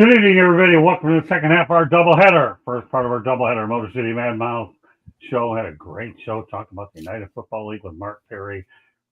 Good evening, everybody. Welcome to the second half of our doubleheader. First part of our doubleheader, Motor City Mad Mouth show. Had a great show talking about the United Football League with Mark Perry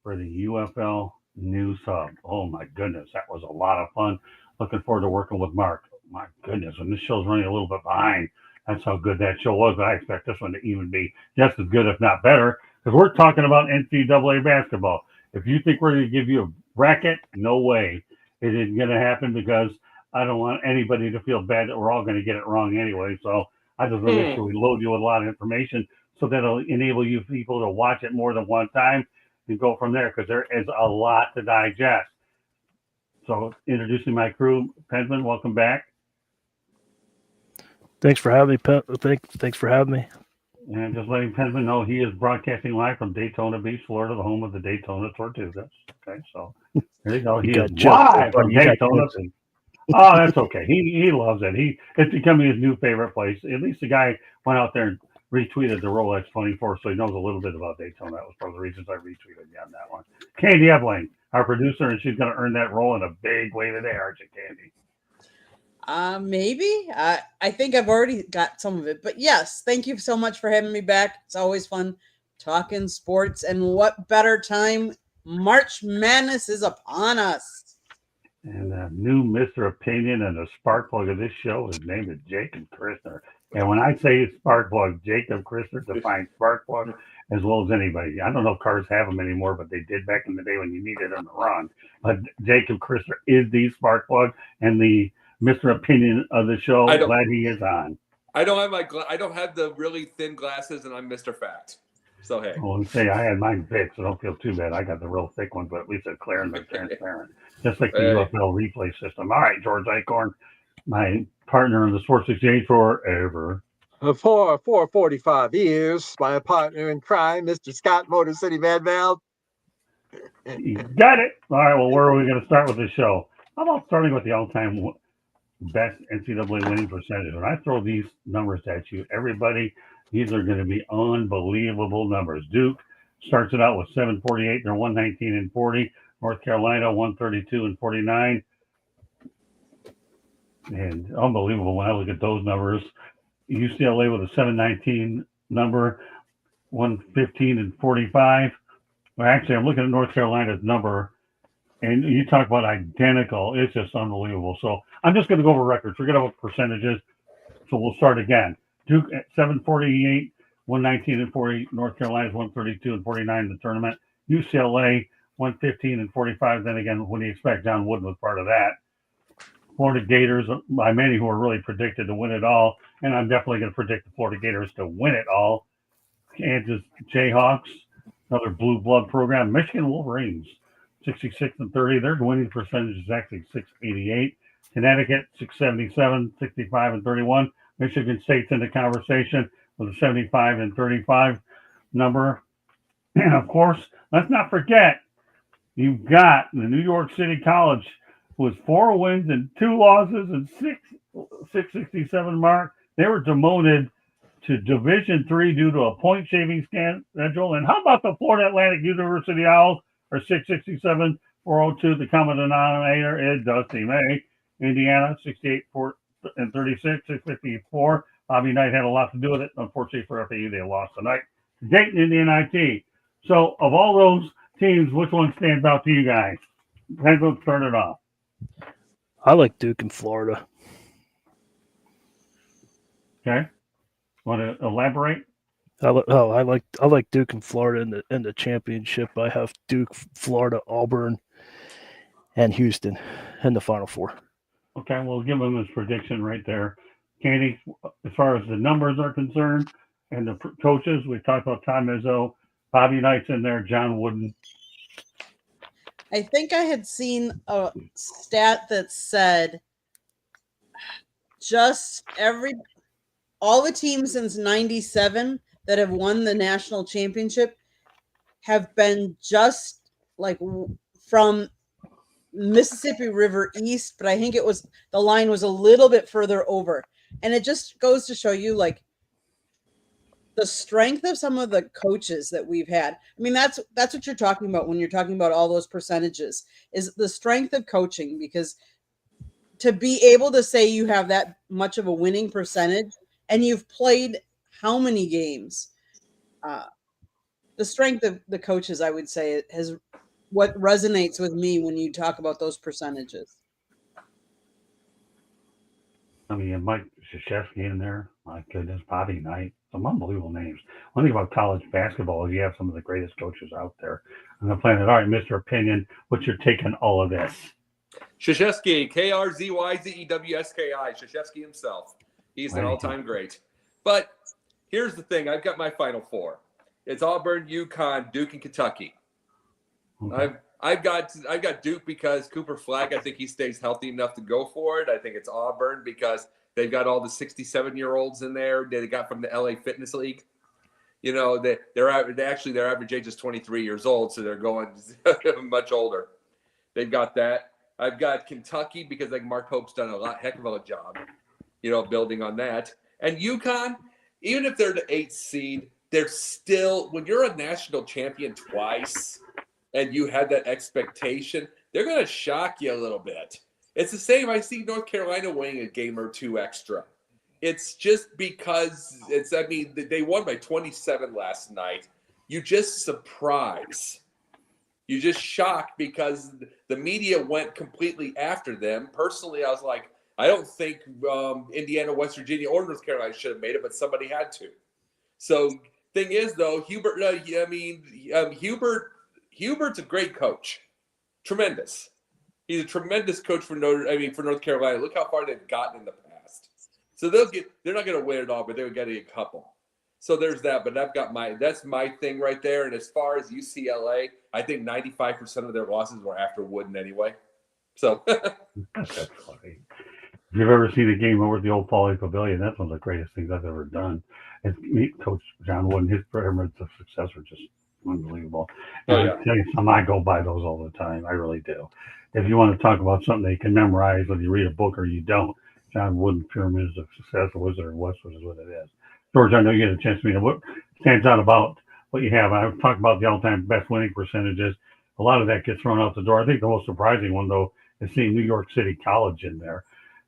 for the UFL News Hub. Oh my goodness, that was a lot of fun. Looking forward to working with Mark. My goodness, and this show's running a little bit behind. That's how good that show was. But I expect this one to even be just as good, if not better, because we're talking about NCAA basketball. If you think we're going to give you a bracket, no way. It isn't going to happen because I don't want anybody to feel bad that we're all going to get it wrong anyway. So I just want to make sure we load you with a lot of information so that'll enable you people to watch it more than one time and go from there because there is a lot to digest. So introducing my crew, Penman, welcome back. Thanks for having me, Thanks for having me. And just letting Penman know he is broadcasting live from Daytona Beach, Florida, the home of the Daytona Tortugas. Okay, so there you go. He is live from Daytona Beach. Oh, that's okay. He loves it. It's becoming his new favorite place. At least the guy went out there and retweeted the Rolex 24, so he knows a little bit about Daytona. That was one of the reasons I retweeted you on that one. Candy Ebling, our producer, and she's going to earn that role in a big way today, aren't you, Candy? Maybe. I think I've already got some of it. But yes, thank you so much for having me back. It's always fun talking sports. And what better time? March Madness is upon us. And the new Mr. Opinion and the spark plug of this show, his name is Jacob Christner. And when I say spark plug, Jacob Christner defines spark plug as well as anybody. I don't know if cars have them anymore, but they did back in the day when you needed them to run. But Jacob Christner is the spark plug and the Mr. Opinion of the show. Glad he is on. I don't have I don't have the really thin glasses, and I'm Mr. Fact. So hey. Well, say I had mine thick, so don't feel too bad. I got the real thick one, but at least it's clear and they're transparent, just like the UFL replay system. All right, George Acorn, my partner in the Sports Exchange forever. For 45 years, my partner in crime, Mr. Scott, Motor City Mad Mouth. You got it. All right, well, where are we going to start with the show? How about starting with the all-time best NCAA winning percentage? When I throw these numbers at you, everybody, these are going to be unbelievable numbers. Duke starts it out with 748. They're 119 and 40. North Carolina 132 and 49. And unbelievable when I look at those numbers. UCLA with a 719 number, 115 and 45. Well, actually, I'm looking at North Carolina's number, and you talk about identical. It's just unbelievable. So I'm just going to go over records. Forget about percentages. So we'll start again. Duke at 748, 119 and 40. North Carolina's 132 and 49 in the tournament. UCLA 115 and 45. Then again, what do you expect? John Wooden was part of that. Florida Gators, by many who are really predicted to win it all, and I'm definitely going to predict the Florida Gators to win it all. Kansas Jayhawks, another blue blood program. Michigan Wolverines, 66 and 30. Their winning percentage is actually 688. Connecticut 677, 65 and 31. Michigan State's in the conversation with a 75 and 35 number. And of course, let's not forget, you've got the New York City College with 4 wins and 2 losses and 667 mark. They were demoted to Division III due to a point shaving schedule. And how about the Florida Atlantic University Owls are 667, 402. The common denominator is Dusty May. Indiana 68 and 36, 654. Bobby Knight had a lot to do with it. Unfortunately for FAU, they lost tonight. Dayton Indian IT. So of all those teams, which one stands out to you guys? Let's start it off. I like Duke in Florida. Okay. Want to elaborate? I like Duke in Florida in the championship. I have Duke, Florida, Auburn, and Houston in the Final Four. Okay, we'll give him his prediction right there. Candy, as far as the numbers are concerned and the coaches, we talked about Tom Izzo, Bobby Knight's in there, John Wooden. I think I had seen a stat that said all the teams since 97 that have won the national championship have been just like from Mississippi River East, but I think the line was a little bit further over. And it just goes to show you like the strength of some of the coaches that we've had. I mean, that's what you're talking about when you're talking about all those percentages, is the strength of coaching, because to be able to say you have that much of a winning percentage and you've played how many games? The strength of the coaches, I would say, has what resonates with me when you talk about those percentages. I mean, Mike Krzyzewski in there. My goodness, Bobby Knight. Some unbelievable names. One thing about college basketball is you have some of the greatest coaches out there on the planet. All right, Mr. Opinion, what's your take on all of this? Krzyzewski, K-R-Z-Y-Z-E-W-S-K-I, Krzyzewski himself. He's an all-time great. But here's the thing. I've got my Final Four. It's Auburn, UConn, Duke, and Kentucky. Okay. I've got Duke because Cooper Flagg, I think he stays healthy enough to go for it. I think it's Auburn because they've got all the 67-year-olds in there that they got from the LA Fitness League. You know, their average age is 23 years old, so they're going much older. They've got that. I've got Kentucky because like Mark Pope's done a heck of a job, you know, building on that. And UConn, even if they're the 8th seed, they're still, when you're a national champion twice and you had that expectation, they're going to shock you a little bit. It's the same. I see North Carolina winning a game or two extra. It's just because they won by 27 last night. You just surprise. You just shocked because the media went completely after them. Personally, I was like, I don't think Indiana, West Virginia, or North Carolina should have made it, but somebody had to. So thing is, though, Hubert's a great coach, tremendous. He's a tremendous coach for North Carolina. Look how far they've gotten in the past. So they're not going to win it all, but they're getting a couple. So there's that, but that's my thing right there. And as far as UCLA, I think 95% of their losses were after Wooden anyway. So that's funny. If you've ever seen a game over at the old Foley Pavilion, that's one of the greatest things I've ever done. And meet Coach John Wooden, his pyramids of success are just unbelievable. And I tell you something, I go by those all the time. I really do. If you want to talk about something that you can memorize, whether you read a book or you don't, John Wooden Pyramids of Success, or Wizard of West, which is what it is. George, I know you get a chance to meet. What stands out about what you have? I talked about the all-time best winning percentages. A lot of that gets thrown out the door. I think the most surprising one, though, is seeing New York City College in there.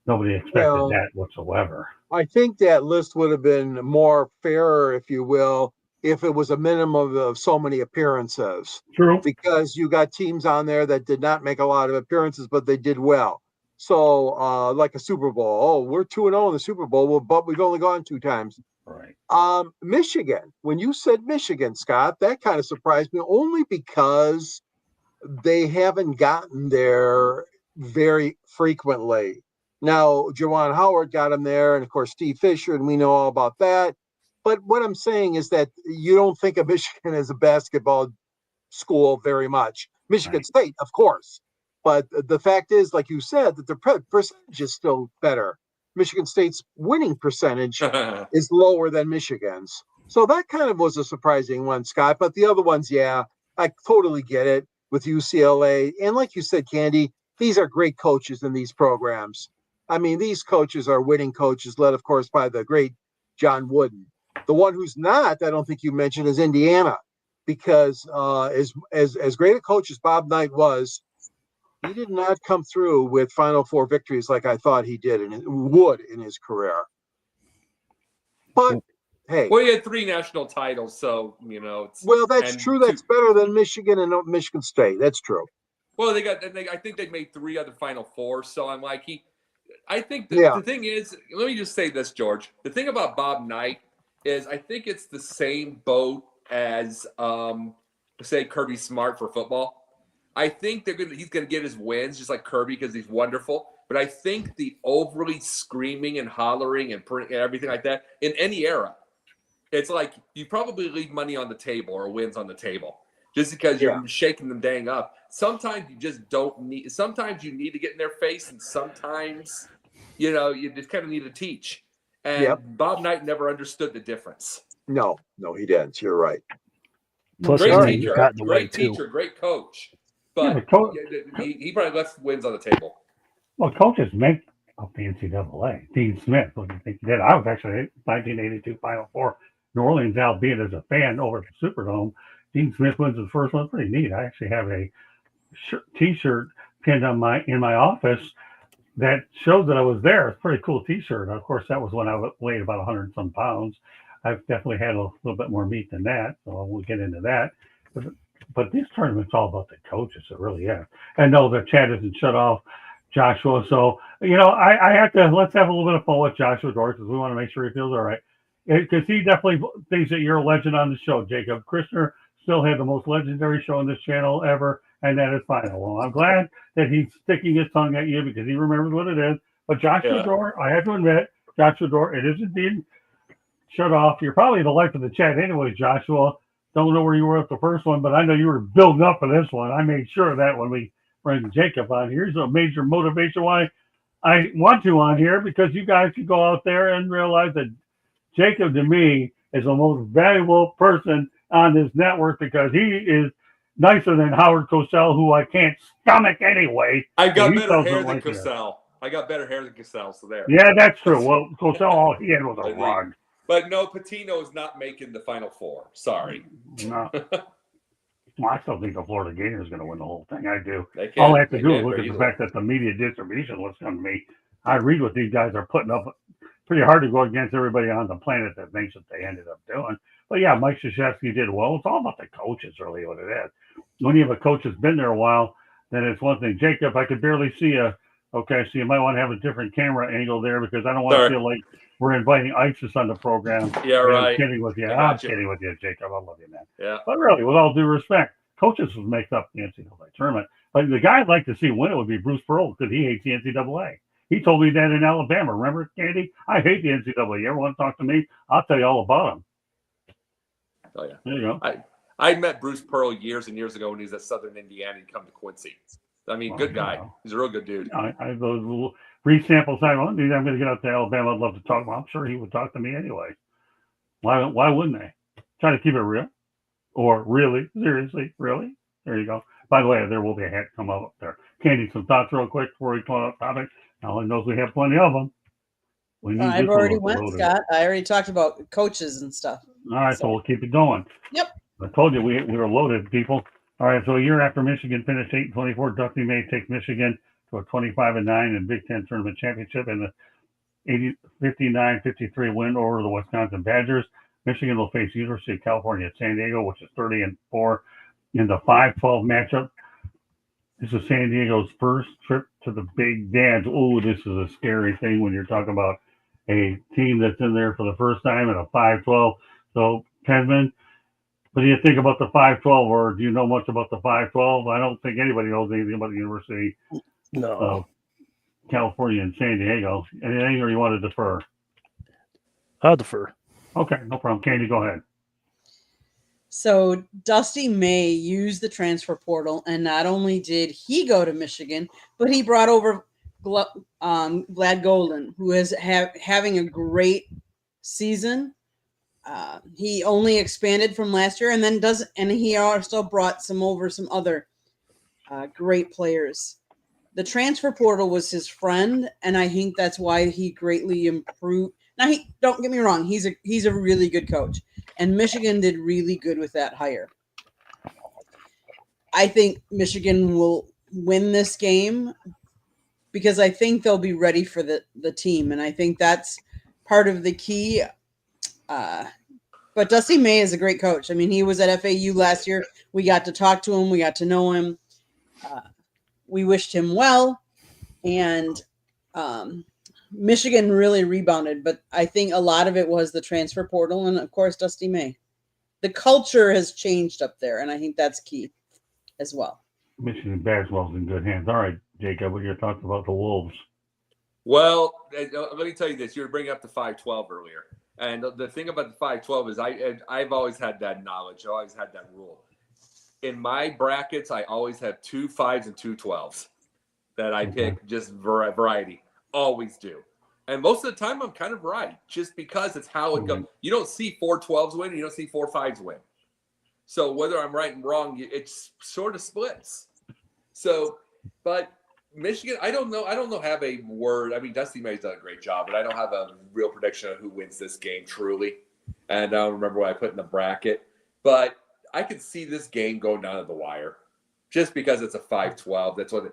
Nobody expected that whatsoever. I think that list would have been more fairer, if you will, if it was a minimum of so many appearances. True. Because you got teams on there that did not make a lot of appearances, but they did well. So, like a Super Bowl. Oh, we're 2-0 in the Super Bowl, but we've only gone 2 times. Right. Michigan. When you said Michigan, Scott, that kind of surprised me only because they haven't gotten there very frequently. Now, Juwan Howard got him there, and of course, Steve Fisher, and we know all about that. But what I'm saying is that you don't think of Michigan as a basketball school very much. Michigan State, of course. But the fact is, like you said, that the percentage is still better. Michigan State's winning percentage is lower than Michigan's. So that kind of was a surprising one, Scott. But the other ones, yeah, I totally get it with UCLA. And like you said, Candy, these are great coaches in these programs. I mean, these coaches are winning coaches, led, of course, by the great John Wooden. The one who's not, I don't think you mentioned, is Indiana, because as great a coach as Bob Knight was, he did not come through with Final Four victories like I thought he did and would in his career. But hey, well, he had 3 national titles, so you know. That's true. That's better than Michigan and Michigan State. That's true. Well, I think they made 3 other Final Four, so I'm like I think the thing is, let me just say this, George. The thing about Bob Knight is I think it's the same boat as say Kirby Smart for football. I think he's gonna get his wins just like Kirby because he's wonderful. But I think the overly screaming and hollering and everything like that in any era, it's like you probably leave money on the table or wins on the table just because you're shaking them dang up. Sometimes you just don't need. Sometimes you need to get in their face, and sometimes you just kind of need to teach. And Bob Knight never understood the difference. No, he didn't. You're right. Plus, great teacher, great coach. But he probably left wins on the table. Well, coaches make up the NCAA. Dean Smith, what do you think he did? I was actually at 1982 Final Four. New Orleans, albeit as a fan over at the Superdome. Dean Smith wins the first one. Pretty neat. I actually have a T-shirt pinned in my office that showed that I was there. It's a pretty cool T-shirt. Of course, that was when I weighed about 100 and some pounds. I've definitely had a little bit more meat than that, so I won't get into that. But, but these tournaments all about the coaches. It really is. And no, the chat isn't shut off, Joshua. So I have to let's have a little bit of fun with Joshua Dorr because we want to make sure he feels all right. Because he definitely thinks that you're a legend on the show, Jacob. Krishner still had the most legendary show on this channel ever, and that is final. Well, I'm glad that he's sticking his tongue at you because he remembers what it is. But Joshua Dorr, I have to admit, Joshua Dorr, it is indeed shut off. You're probably the life of the chat anyway, Joshua. Don't know where you were at the first one, but I know you were building up for this one. I made sure of that when we bring Jacob on. Here's a major motivation why I want you on here, because you guys can go out there and realize that Jacob, to me, is the most valuable person on this network because he is nicer than Howard Cosell, who I can't stomach anyway. I've got He better doesn't hair than like it. Cosell. I got better hair than Cosell, so there. Yeah, that's true. Well, Cosell, all he had was a rug. But no, Patino is not making the Final Four. Sorry. No. Well, I still think the Florida Gators is going to win the whole thing. I do. They can. All I have to do They is look can at the very fact that the media distribution looks on me. I read what these guys are putting up. Pretty hard to go against everybody on the planet that thinks that they ended up doing. But yeah, Mike Krzyzewski did well. It's all about the coaches, really, what it is. When you have a coach that's been there a while, then it's one thing. Jacob, I could barely see you. Okay, so you might want to have a different camera angle there because I don't want to feel like we're inviting ISIS on the program. Yeah, right. I'm kidding with you. I'm kidding with you, Jacob. I love you, man. Yeah. But really, with all due respect, coaches will make up the NCAA tournament. But the guy I'd like to see win it would be Bruce Pearl because he hates the NCAA. He told me that in Alabama. Remember, Candy? I hate the NCAA. You ever want to talk to me? I'll tell you all about him. Oh, yeah. There you go. I met Bruce Pearl years and years ago when he was at Southern Indiana. He'd come to Quincy. I mean, good guy. He's a real good dude. I have those little brief sample size. Well, I'm going to get out to Alabama. I'd love to talk. Well, I'm sure he would talk to me anyway. Why wouldn't they? Try to keep it real. Or really? Seriously? Really? There you go. By the way, there will be a hat come up there. Candy, some thoughts real quick before we close up topic. Alan knows we have plenty of them. I've already went, Scott. I already talked about coaches and stuff. All right, so we'll keep it going. Yep. I told you we were loaded, people. All right, so a year after Michigan finished 8-24, Dusty May takes Michigan to a 25-9 in Big Ten Tournament Championship and the 59-53 win over the Wisconsin Badgers. Michigan will face University of California at San Diego, which is 30-4 in the 5-12 matchup. This is San Diego's first trip to the Big Dance. Oh, this is a scary thing when you're talking about a team that's in there for the first time in a 5-12. So, Kesman, what do you think about the 5-12, or do you know much about the 5-12? I don't think anybody knows anything about the University of California and San Diego. Anything, or you want to defer? I'll defer. Okay, no problem. Candy, go ahead. So Dusty May used the transfer portal, and not only did he go to Michigan, but he brought over Vlad Golden, who is having a great season. He only expanded from last year, and he also brought some other great players. The transfer portal was his friend, and I think that's why he greatly improved. Now, don't get me wrong; he's a really good coach, and Michigan did really good with that hire. I think Michigan will win this game because I think they'll be ready for the team, and I think that's part of the key. But Dusty May is a great coach. I mean, he was at FAU last year. We got to talk to him. We got to know him. We wished him well, and Michigan really rebounded. But I think a lot of it was the transfer portal and, of course, Dusty May. The culture has changed up there, and I think that's key as well. Michigan basketball's in good hands. All right, Jacob, what are your thoughts about the Wolves? Well, let me tell you this. You were bringing up the 5-12 earlier. And the thing about the 5-12 is I've always had that knowledge. I always had that rule. In my brackets, I always have 2 5s and 2 12s that I pick, just variety. Always do. And most of the time, I'm kind of right, just because it's how it goes. You don't see 4 12s win, and you don't see 4 5s win. So whether I'm right and wrong, it sort of splits. So, but Michigan, I don't know. Have a word. I mean, Dusty May's done a great job, but I don't have a real prediction of who wins this game truly. And I don't remember what I put in the bracket, but I could see this game going down to the wire, just because it's a 5-12. That's what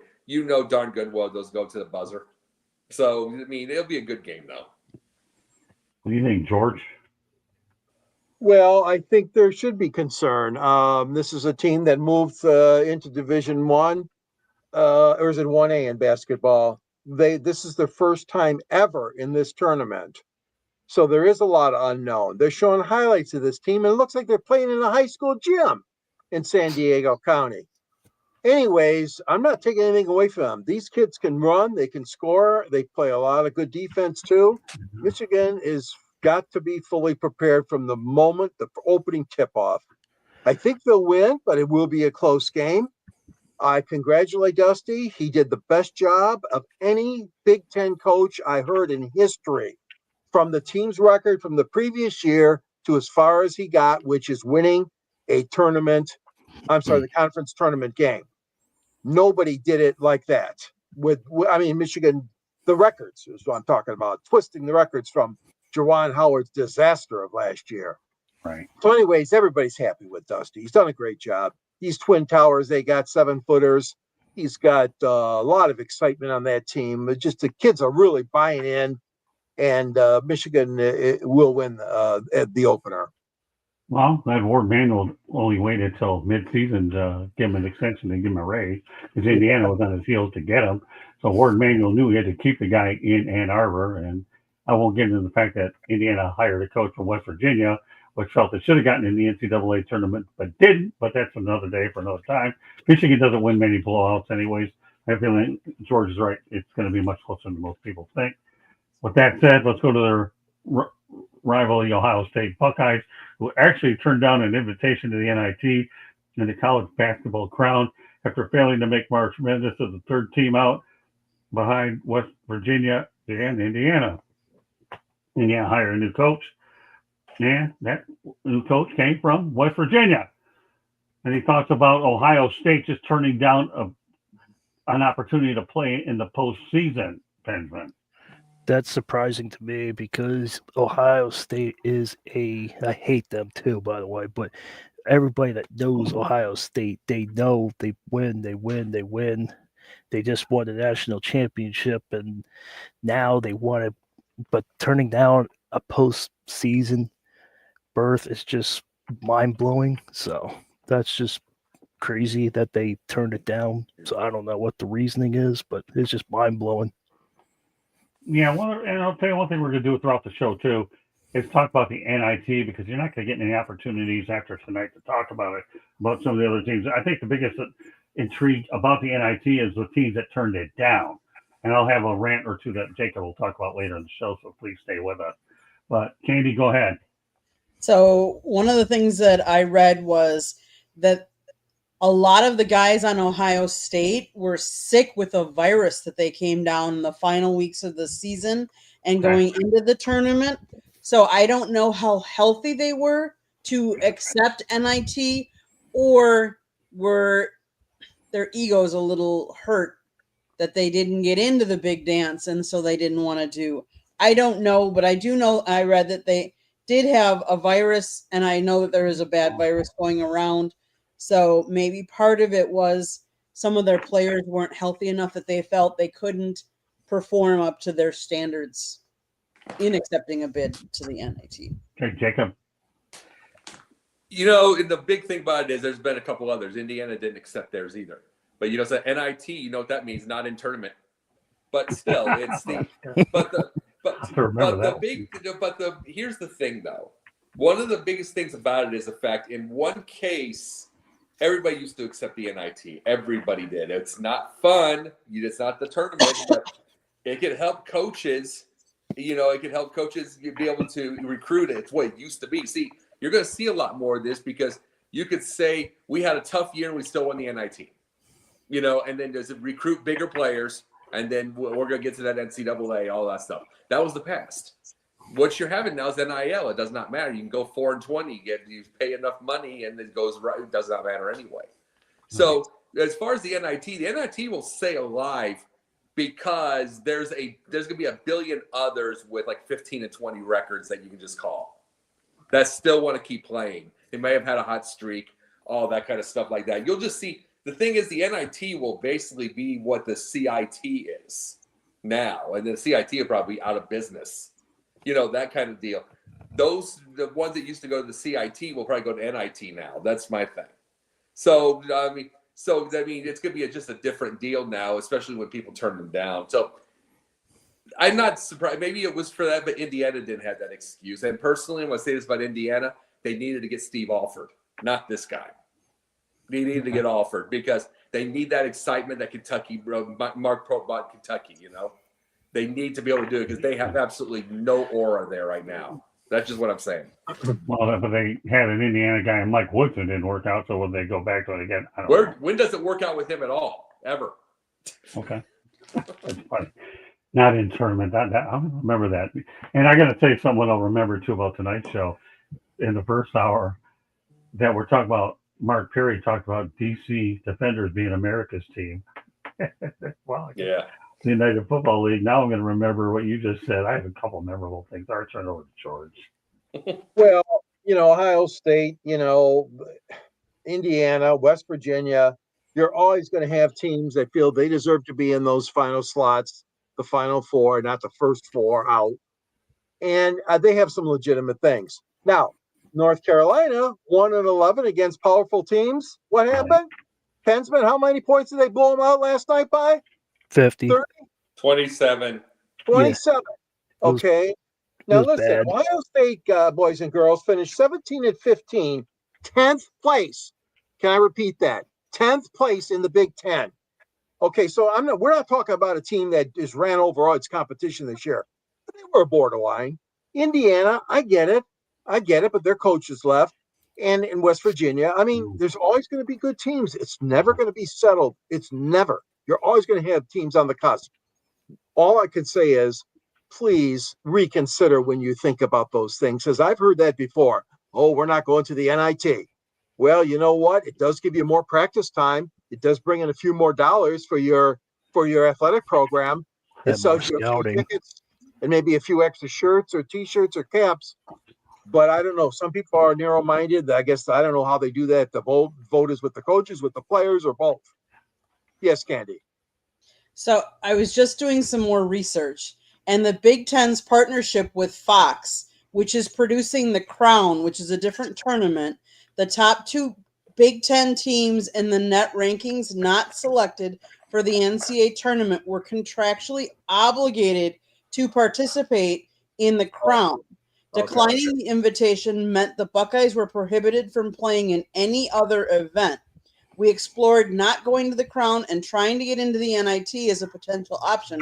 darn good well those go to the buzzer. So, I mean, it'll be a good game, though. What do you think, George? Well, I think there should be concern. This is a team that moved into Division One, or is it 1A in basketball? This is their first time ever in this tournament. So there is a lot of unknown. They're showing highlights of this team, and it looks like they're playing in a high school gym in San Diego County. Anyways, I'm not taking anything away from them. These kids can run, they can score, they play a lot of good defense too. Michigan is got to be fully prepared from the moment the opening tip-off. I think they'll win, but it will be a close game. I congratulate Dusty. He did the best job of any Big Ten coach I heard in history, from the team's record from the previous year to as far as he got, which is winning a tournament. I'm sorry, the conference tournament game. Nobody did it like that. Michigan, the records is what I'm talking about, twisting the records from Juwan Howard's disaster of last year. Right. So, anyways, everybody's happy with Dusty. He's done a great job. These Twin Towers, they got 7-footers. He's got a lot of excitement on that team. It's just the kids are really buying in, and Michigan will win at the opener. Well, that Ward Manuel only waited till mid-season to give him an extension and give him a raise because Indiana was on his heels to get him. So Ward Manuel knew he had to keep the guy in Ann Arbor. And I won't get into the fact that Indiana hired a coach from West Virginia, which felt they should have gotten in the NCAA tournament, but didn't. But that's another day for another time. Michigan doesn't win many blowouts anyways. I feel like George is right. It's going to be much closer than most people think. With that said, let's go to their rival, the Ohio State Buckeyes, who actually turned down an invitation to the NIT and the college basketball crown after failing to make March Madness as the third team out behind West Virginia and Indiana. Indiana hired a new coach, and that new coach came from West Virginia. And he talks about Ohio State just turning down an opportunity to play in the postseason, Benjamin. That's surprising to me because Ohio State I hate them too, by the way, but everybody that knows Ohio State, they know they win. They just won the national championship, and now they want it. But turning down a postseason berth is just mind-blowing. So that's just crazy that they turned it down. So I don't know what the reasoning is, but it's just mind-blowing. Yeah, well, and I'll tell you one thing we're going to do throughout the show, too, is talk about the NIT because you're not going to get any opportunities after tonight to talk about it, about some of the other teams. I think the biggest intrigue about the NIT is the teams that turned it down. And I'll have a rant or two that Jacob will talk about later in the show, so please stay with us. But, Candy, go ahead. So one of the things that I read was that a lot of the guys on Ohio State were sick with a virus that they came down in the final weeks of the season and going into the tournament. So I don't know how healthy they were to accept NIT, or were their egos a little hurt that they didn't get into the big dance and so they didn't want to do. I don't know, but I do know I read that they did have a virus, and I know that there is a bad virus going around. So maybe part of it was some of their players weren't healthy enough that they felt they couldn't perform up to their standards in accepting a bid to the NIT. Okay, Jacob. You know, the big thing about it is there's been a couple others. Indiana didn't accept theirs either. But you know, so NIT, you know what that means? Not in tournament. But still, it's the here's the thing though. One of the biggest things about it is the fact in one case, everybody used to accept the NIT. Everybody did. It's not fun. It's not the tournament, but it could help coaches. You know, it could help coaches be able to recruit. It's what it used to be. See, you're going to see a lot more of this because you could say we had a tough year and we still won the NIT. You know, and then there's recruit bigger players, and then we're going to get to that NCAA, all that stuff. That was the past. What you're having now is NIL. It does not matter. You can go 4-20, you pay enough money, and it goes right. It does not matter anyway. So as far as the NIT will stay alive because there's going to be a billion others with like 15 and 20 records that you can just call that still want to keep playing. They may have had a hot streak, all that kind of stuff like that. You'll just see. The thing is, the NIT will basically be what the CIT is. now, and the CIT are probably out of business. That kind of deal. The ones that used to go to the CIT will probably go to NIT now. That's my thing. So I mean, it's going to be just a different deal now, especially when people turn them down. So I'm not surprised. Maybe it was for that, but Indiana didn't have that excuse. And personally, I'm going to say this about Indiana: they needed to get Steve Alford, not this guy. They needed to get Alford because they need that excitement that Kentucky, Mark Pope brought Kentucky. They need to be able to do it because they have absolutely no aura there right now. That's just what I'm saying. Well, but they had an Indiana guy, and Mike Woodson didn't work out. So when they go back to it again, I don't know. When does it work out with him at all? Ever? Okay, that's funny. Not in tournament. I'll remember that. And I got to tell you something I'll remember too about tonight's show. In the first hour, that we're talking about, Mark Perry talked about DC Defenders being America's team. Well, yeah. The United Football League. Now I'm going to remember what you just said. I have a couple of memorable things. I'll turn it over to George. Well, Ohio State, Indiana, West Virginia, you're always going to have teams that feel they deserve to be in those final slots, the final four, not the first four out. And they have some legitimate things. Now, North Carolina, 1-11 against powerful teams. What happened? Pensman, how many points did they blow them out last night by? 50. 30? 27. 27. Yeah. Okay. Now listen, bad. Ohio State boys and girls finished 17-15, 10th place. Can I repeat that? 10th place in the Big Ten. Okay, so we're not talking about a team that just ran over all its competition this year. But they were borderline. Indiana, I get it, but their coaches left. And in West Virginia, I mean, there's always going to be good teams. It's never going to be settled. It's never. You're always going to have teams on the cusp. All I could say is, please reconsider when you think about those things, because I've heard that before. Oh, we're not going to the NIT. Well, you know what? It does give you more practice time. It does bring in a few more dollars for your athletic program. It sells you a few tickets and maybe a few extra shirts or T-shirts or caps. But I don't know. Some people are narrow-minded. I guess I don't know how they do that. The vote is with the coaches, with the players, or both. Yes, Candy. So I was just doing some more research, and the Big Ten's partnership with Fox, which is producing The Crown, which is a different tournament, the top two Big Ten teams in the net rankings not selected for the NCAA tournament were contractually obligated to participate in The Crown. Declining the invitation meant the Buckeyes were prohibited from playing in any other event. We explored not going to The Crown and trying to get into the NIT as a potential option.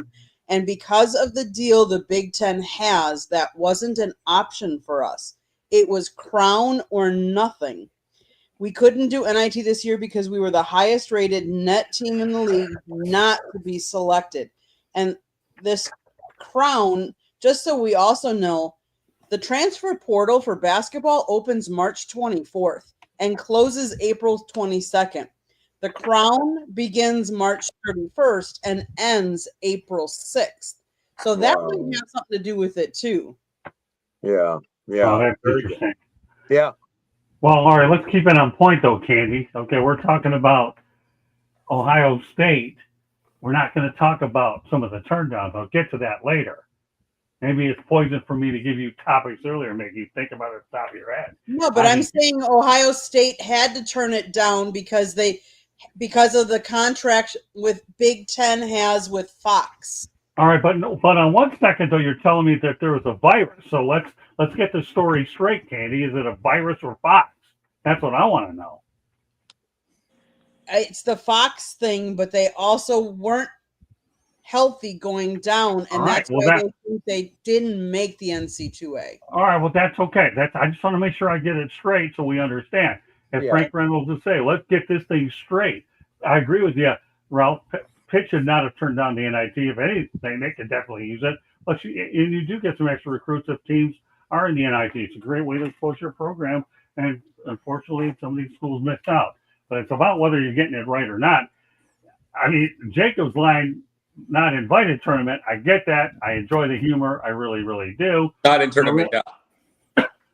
And because of the deal the Big Ten has, that wasn't an option for us. It was Crown or nothing. We couldn't do NIT this year because we were the highest rated net team in the league not to be selected. And this Crown, just so we also know, the transfer portal for basketball opens March 24th and closes April 22nd. The Crown begins March 31st and ends April 6th. So that might have something to do with it too. Yeah. Oh, that's interesting. Yeah. Well, all right, let's keep it on point though, Candy. Okay, we're talking about Ohio State. We're not going to talk about some of the turndowns. I'll get to that later. Maybe it's poison for me to give you topics earlier, make you think about it at the top of your head. No, but I'm saying Ohio State had to turn it down because of the contract with Big Ten has with Fox. All right, but on one second though, you're telling me that there was a virus. So let's get the story straight, Candy. Is it a virus or Fox? That's what I want to know. It's the Fox thing, but they also weren't healthy going down, and that's why they think they didn't make the NC2A. All right, well, that's okay. I just want to make sure I get it straight so we understand. As Frank Reynolds would say, let's get this thing straight. I agree with you, Ralph. Pitt should not have turned down the NIT. If anything, they could definitely use it. But you do get some extra recruits if teams are in the NIT. It's a great way to expose your program, and unfortunately, some of these schools missed out. But it's about whether you're getting it right or not. I mean, Jacob's line, not invited tournament. I get that. I enjoy the humor. I really, really do. Not in tournament,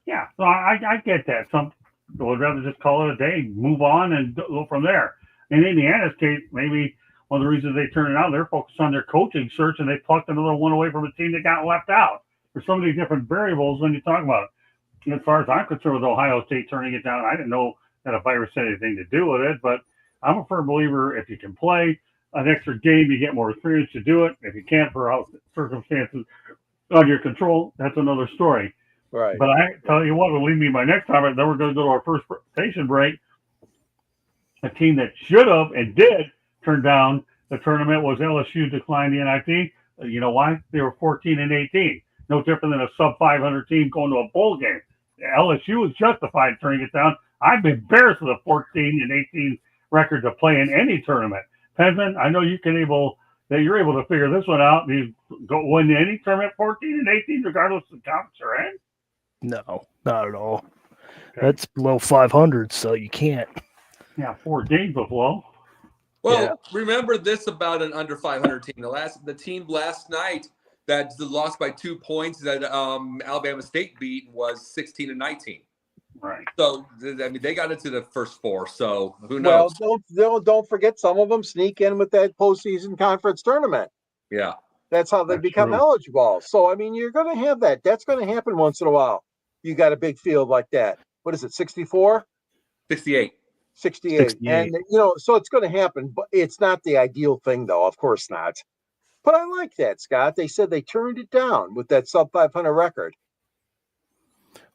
yeah. So I get that. Some would rather just call it a day, move on, and go from there. In Indiana's case, maybe one of the reasons they turned it out, they're focused on their coaching search, and they plucked another one away from a team that got left out. There's so many different variables when you talk about it. And as far as I'm concerned with Ohio State turning it down, I didn't know that a virus had anything to do with it, but I'm a firm believer if you can play an extra game, you get more experience to do it. If you can't for circumstances on your control, that's another story. Right. But I tell you what, will lead me to my next topic. Then we're going to go to our first station break. A team that should have and did turn down the tournament was LSU declined the NIT. You know why? They were 14-18. No different than a sub-500 team going to a bowl game. LSU was justified turning it down. I've been embarrassed with a 14-18 record to play in any tournament. Penman, I know you're able to figure this one out. You go win any tournament 14-18, regardless of the conference you're in. No, not at all. Okay. That's below 500, so you can't. Yeah, 4 games below. Well, remember this about an under 500 team. The team last night that lost by 2 points that Alabama State beat was 16-19. Right. So I mean, they got into the first 4. So who knows? Well, don't forget some of them sneak in with that postseason conference tournament. Yeah, That's how they That's become true. eligible. So I mean, you're going to have that. That's going to happen once in a while. You got a big field like that. What is it? 64, 68. 68, 68. and so it's going to happen. But it's not the ideal thing, though. Of course not. But I like that, Scott. They said they turned it down with that sub 500 record.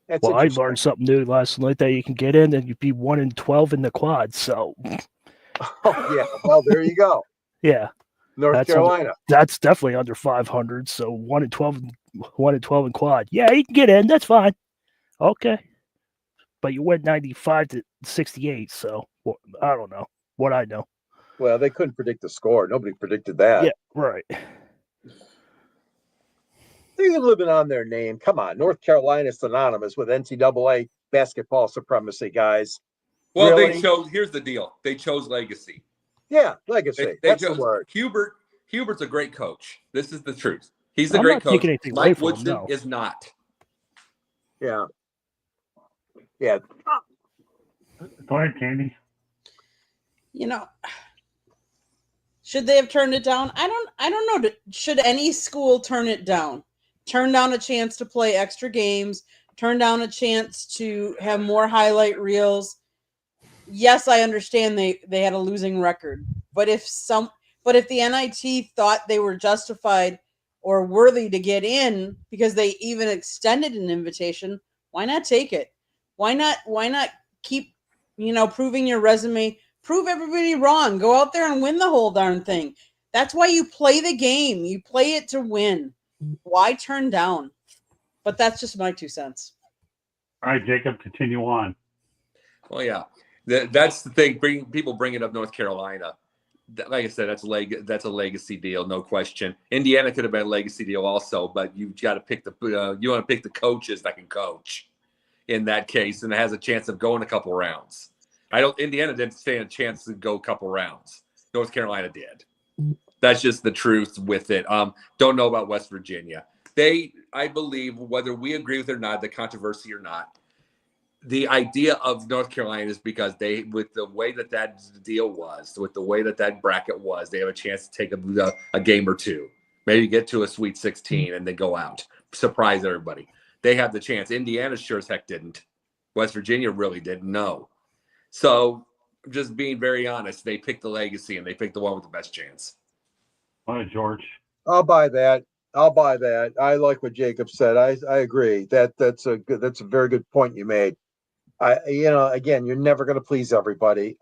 That's Well, I interesting. learned something new last night that you can get in and you'd be 1-12 in the quad. So, Oh, yeah. Well, there you go. yeah, North That's Carolina. that's definitely under 500. So 1-12 in quad. Yeah, you can get in. That's fine. Okay. But you went 95-68. So I don't know what I know. Well, they couldn't predict the score. Nobody predicted that. Yeah, right. They're living on their name. Come on. North Carolina is synonymous with NCAA basketball supremacy, guys. Well, Really? they chose. Here's the deal. They chose legacy. Yeah, legacy. They That's chose the word. Hubert's a great coach. This is the truth. He's a I'm great not coach. taking anything away Mike from him, Woodson no. is not. Yeah. Yeah. Go ahead, Candy. Should they have turned it down? I don't know. Should any school turn it down? Turn down a chance to play extra games, turn down a chance to have more highlight reels. Yes, I understand they had a losing record, but if the NIT thought they were justified or worthy to get in because they even extended an invitation, why not take it? Why not keep proving your resume? Prove everybody wrong. Go out there and win the whole darn thing. That's why you play the game. You play it to win. Why turn down? But that's just my 2 cents. All right, Jacob, continue on. Well, yeah, that's the thing. People bringing up North Carolina. Like I said, that's a legacy deal, no question. Indiana could have been a legacy deal also, but you've got to pick you want to pick the coaches that can coach in that case, and it has a chance of going a couple rounds. Indiana didn't stand a chance to go a couple rounds. North Carolina did. That's just the truth with it. Don't know about West Virginia. I believe, whether we agree with it or not, the controversy or not, the idea of North Carolina is because with the way that deal was, with the way that bracket was, they have a chance to take a game or two, maybe get to a Sweet 16 and then go out, surprise everybody. They have the chance. Indiana sure as heck didn't. West Virginia really didn't know. So, just being very honest, they picked the legacy and they picked the one with the best chance. Go ahead, George. I'll buy that. I like what Jacob said. I agree. That's a very good point you made. Again, you're never going to please everybody.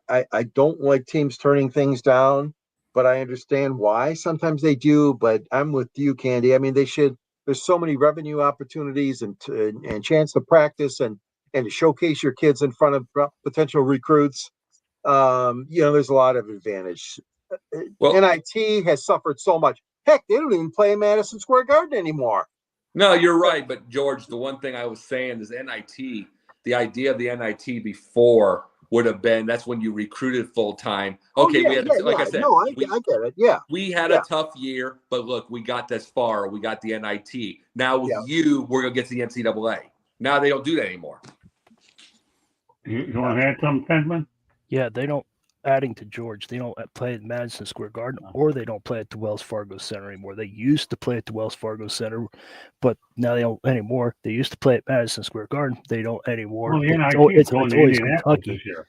I don't like teams turning things down, but I understand why sometimes they do. But I'm with you, Candy. I mean, they should. There's so many revenue opportunities and chance to practice and to showcase your kids in front of potential recruits. There's a lot of advantage. Well, NIT has suffered so much. Heck, they don't even play in Madison Square Garden anymore. No, you're right. But, George, the one thing I was saying is NIT, the idea of the NIT before would have been that's when you recruited full time. Okay, I said, no, I get it. Yeah. We had a tough year, but look, we got this far. We got the NIT. Now with you, we're going to get to the NCAA. Now they don't do that anymore. You want to add something, Penman? Yeah, they don't. adding to George, they don't play at Madison Square Garden, or they don't play at the Wells Fargo Center anymore. They used to play at the Wells Fargo Center, but now they don't anymore. They used to play at Madison Square Garden. They don't anymore. Well, the It's NIT is it's going to always Indianapolis Kentucky. this year.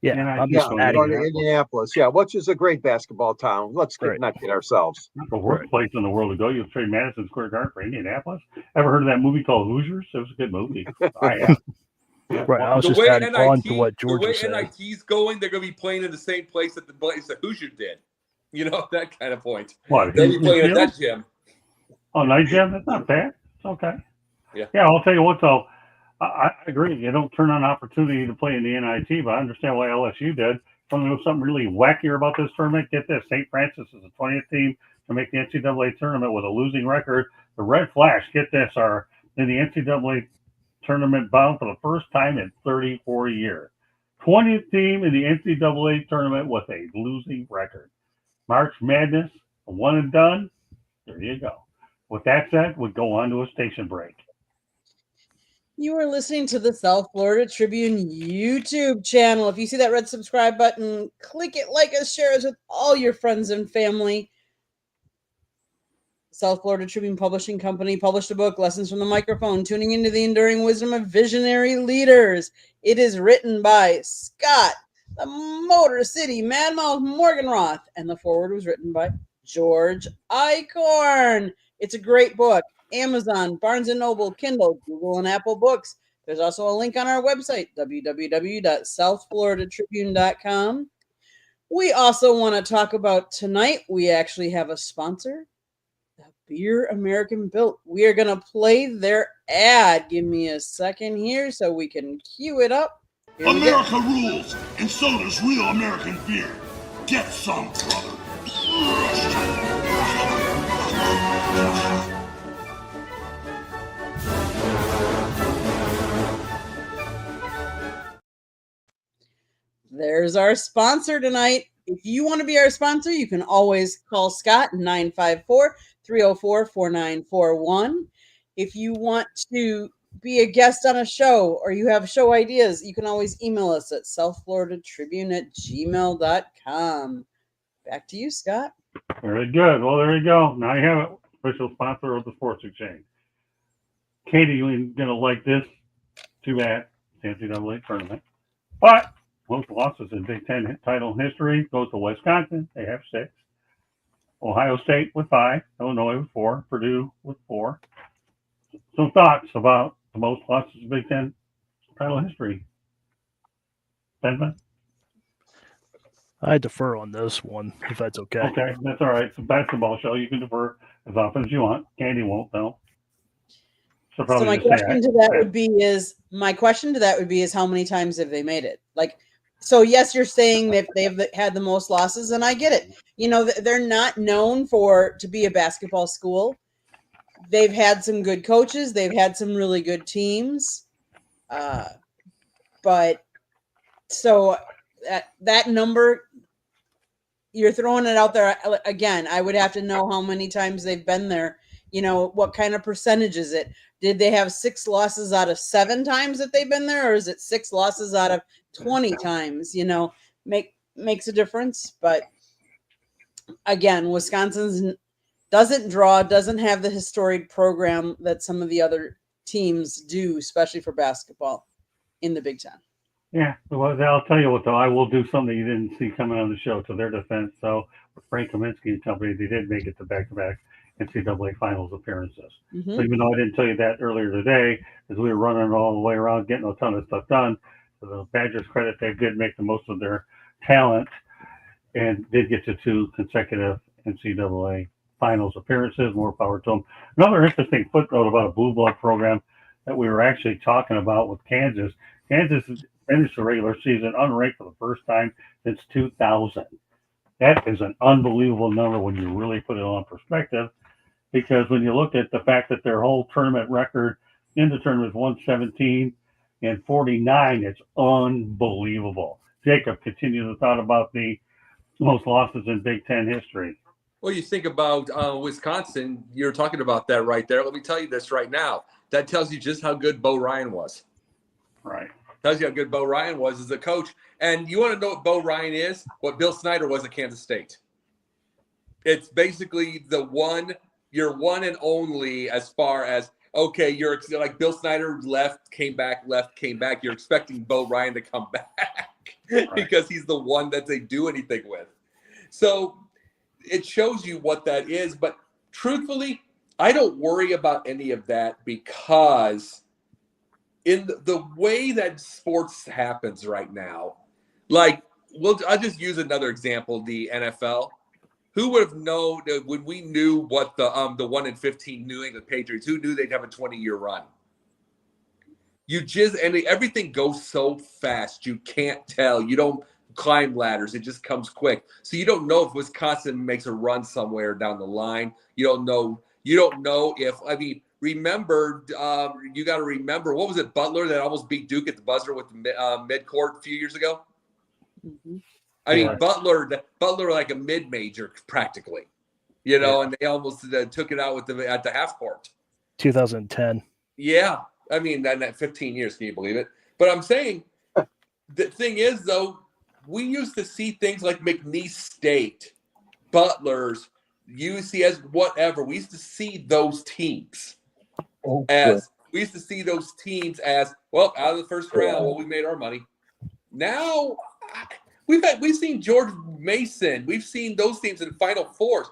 Yeah, NIT I'm is just going to adding Going to that. Indianapolis, yeah, which is a great basketball town. Let's Right. not kid ourselves. Not the worst place in the world to go. You trade Madison Square Garden for Indianapolis. Ever heard of that movie called Hoosiers? It was a good movie. I have. Right, I was The just way adding on to what George the way was saying. NIT's going, they're going to be playing in the same place that the place that Hoosier did. You know, that kind of point. What? They'll be Houston playing at Field? that gym. Oh, night gym? That's not bad. It's okay. Yeah. Yeah, I'll tell you what, though. I agree. You don't turn on opportunity to play in the NIT, but I understand why LSU did. Something really wackier about this tournament. Get this. St. Francis is the 20th team to make the NCAA tournament with a losing record. The Red Flash, get this, are in the NCAA tournament bound for the first time in 34 years. 20th team in the NCAA tournament with a losing record. March Madness, a one and done. There you go. With that said, we go on to a station break. You are listening to the South Florida Tribune YouTube channel. If you see that red subscribe button, click it, like us, share us with all your friends and family. South Florida Tribune Publishing Company published a book, Lessons from the Microphone, Tuning into the Enduring Wisdom of Visionary Leaders. It is written by Scott, the Motor City Madmouth Morganroth, and the foreword was written by George Eichhorn. It's a great book. Amazon, Barnes & Noble, Kindle, Google, and Apple Books. There's also a link on our website, www.southfloridatribune.com. We also want to talk about tonight, we actually have a sponsor, Beer American Built. We are going to play their ad. Give me a second here so we can cue it up. Here America rules, and so does real American beer. Get some, brother. There's our sponsor tonight. If you want to be our sponsor, you can always call Scott 954-304-4941. If you want to be a guest on a show or you have show ideas, you can always email us at southfloridatribune@gmail.com. Back to you, Scott. Very good. Well, there you go. Now you have it. Official sponsor of the Sports Exchange. Katie, you ain't going to like this. Too bad. NCAA tournament. But most losses in Big Ten title history goes to Wisconsin. They have 6. Ohio State with 5. Illinois with 4. Purdue with 4. Some thoughts about the most losses in Big Ten title history. Benjamin? I defer on this one, if that's okay. Okay, that's all right. It's a basketball show. You can defer as often as you want. Candy won't, though. So my question to that would be is how many times have they made it? Like, so yes, you're saying that they've had the most losses, and I get it. You know, they're not known to be a basketball school. They've had some good coaches. They've had some really good teams. But so that number, you're throwing it out there again. I would have to know how many times they've been there. You know, what kind of percentage is it? Did they have 6 losses out of 7 times that they've been there, or is it 6 losses out of 20 times? You know, makes a difference. But again, Wisconsin's doesn't have the historic program that some of the other teams do, especially for basketball in the Big Ten. Yeah, well, I'll tell you what, though, I will do something you didn't see coming on the show to their defense. So, with Frank Kaminsky and company, they did make it to back-to-back NCAA finals appearances. Mm-hmm. So, even though I didn't tell you that earlier today, as we were running all the way around getting a ton of stuff done, to the Badgers' credit, they did make the most of their talent and did get to 2 consecutive NCAA finals appearances. More power to them. Another interesting footnote about a blue blood program that we were actually talking about with Kansas. Kansas finished the regular season unranked for the first time since 2000. That is an unbelievable number when you really put it on perspective, because when you look at the fact that their whole tournament record in the tournament is 117 and 49, it's unbelievable. Jacob, continue the thought about the most losses in Big Ten history. Well, you think about Wisconsin, you're talking about that right there. Let me tell you this right now. That tells you just how good Bo Ryan was. Right. Tells you how good Bo Ryan was as a coach. And you want to know what Bo Ryan is? What Bill Snyder was at Kansas State. It's basically you're one and only as far as, okay, you're like Bill Snyder left, came back. You're expecting Bo Ryan to come back because he's the one that they do anything with. So it shows you what that is. But truthfully, I don't worry about any of that because in the way that sports happens right now, like, I'll just use another example, the NFL. Who would have known when we knew what the 1-15 New England Patriots, who knew they'd have a 20-year run? Everything goes so fast, you can't tell. You don't climb ladders. It just comes quick. So you don't know if Wisconsin makes a run somewhere down the line. You don't know if, remember, you got to remember, what was it, Butler that almost beat Duke at the buzzer with the midcourt a few years ago? Mm-hmm. Butler like a mid-major practically, and they almost took it out at the half court. 2010. Yeah. That 15 years, can you believe it? But I'm saying the thing is, though, we used to see things like McNeese State, Butler's, UCS, whatever. We used to see those teams as well, out of the first round. Well, we made our money. Now we've seen George Mason. We've seen those teams in Final Fours.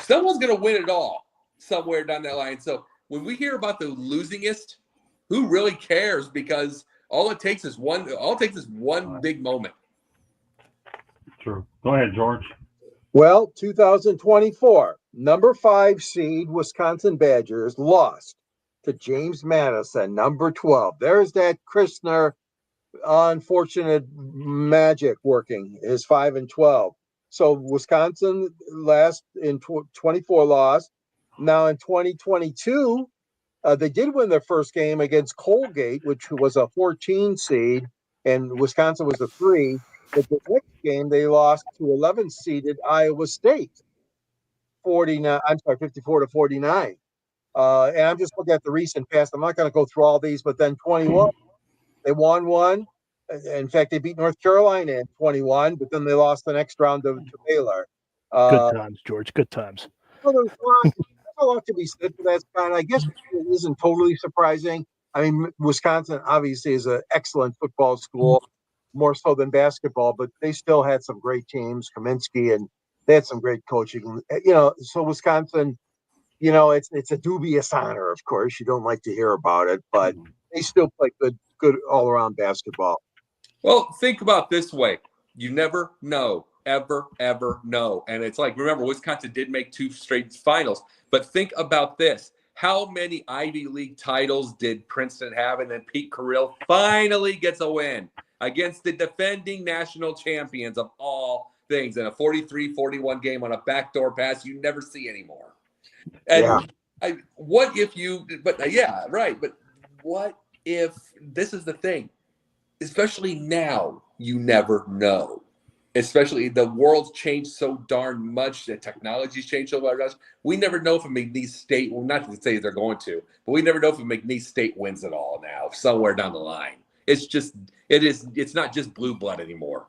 Someone's going to win it all somewhere down that line. So when we hear about the losingest, who really cares? Because all it takes is one big moment. True. Go ahead, George. Well, 2024, number 5 seed Wisconsin Badgers lost to James Madison, number 12. There's that Christner unfortunate magic working, is 5-12. So Wisconsin last in 24 lost. Now in 2022, they did win their first game against Colgate, which was a 14 seed, and Wisconsin was a 3. But the next game they lost to 11 seeded Iowa State, 54-49. And I'm just looking at the recent past. I'm not going to go through all these, but then 21, they won one. In fact, they beat North Carolina in 21, but then they lost the next round to Baylor. Good times, George. Good times. Well, there's a lot to be said for that, Scott. I guess it isn't totally surprising. Wisconsin obviously is an excellent football school, more so than basketball, but they still had some great teams, Kaminsky, and they had some great coaching. So Wisconsin, it's a dubious honor, of course. You don't like to hear about it, but they still play good all-around basketball. Well, think about this way. You never know, ever know. And it's like, remember, Wisconsin did make 2 straight finals. But think about this. How many Ivy League titles did Princeton have? And then Pete Carrill finally gets a win against the defending national champions of all things in a 43-41 game on a backdoor pass you never see anymore. And what if this is the thing? Especially now, you never know. Especially the world's changed so darn much. The technology's changed so much. We never know if a McNeese State, well, not to say they're going to, but we never know if a McNeese State wins it all now, somewhere down the line. It's not just blue blood anymore.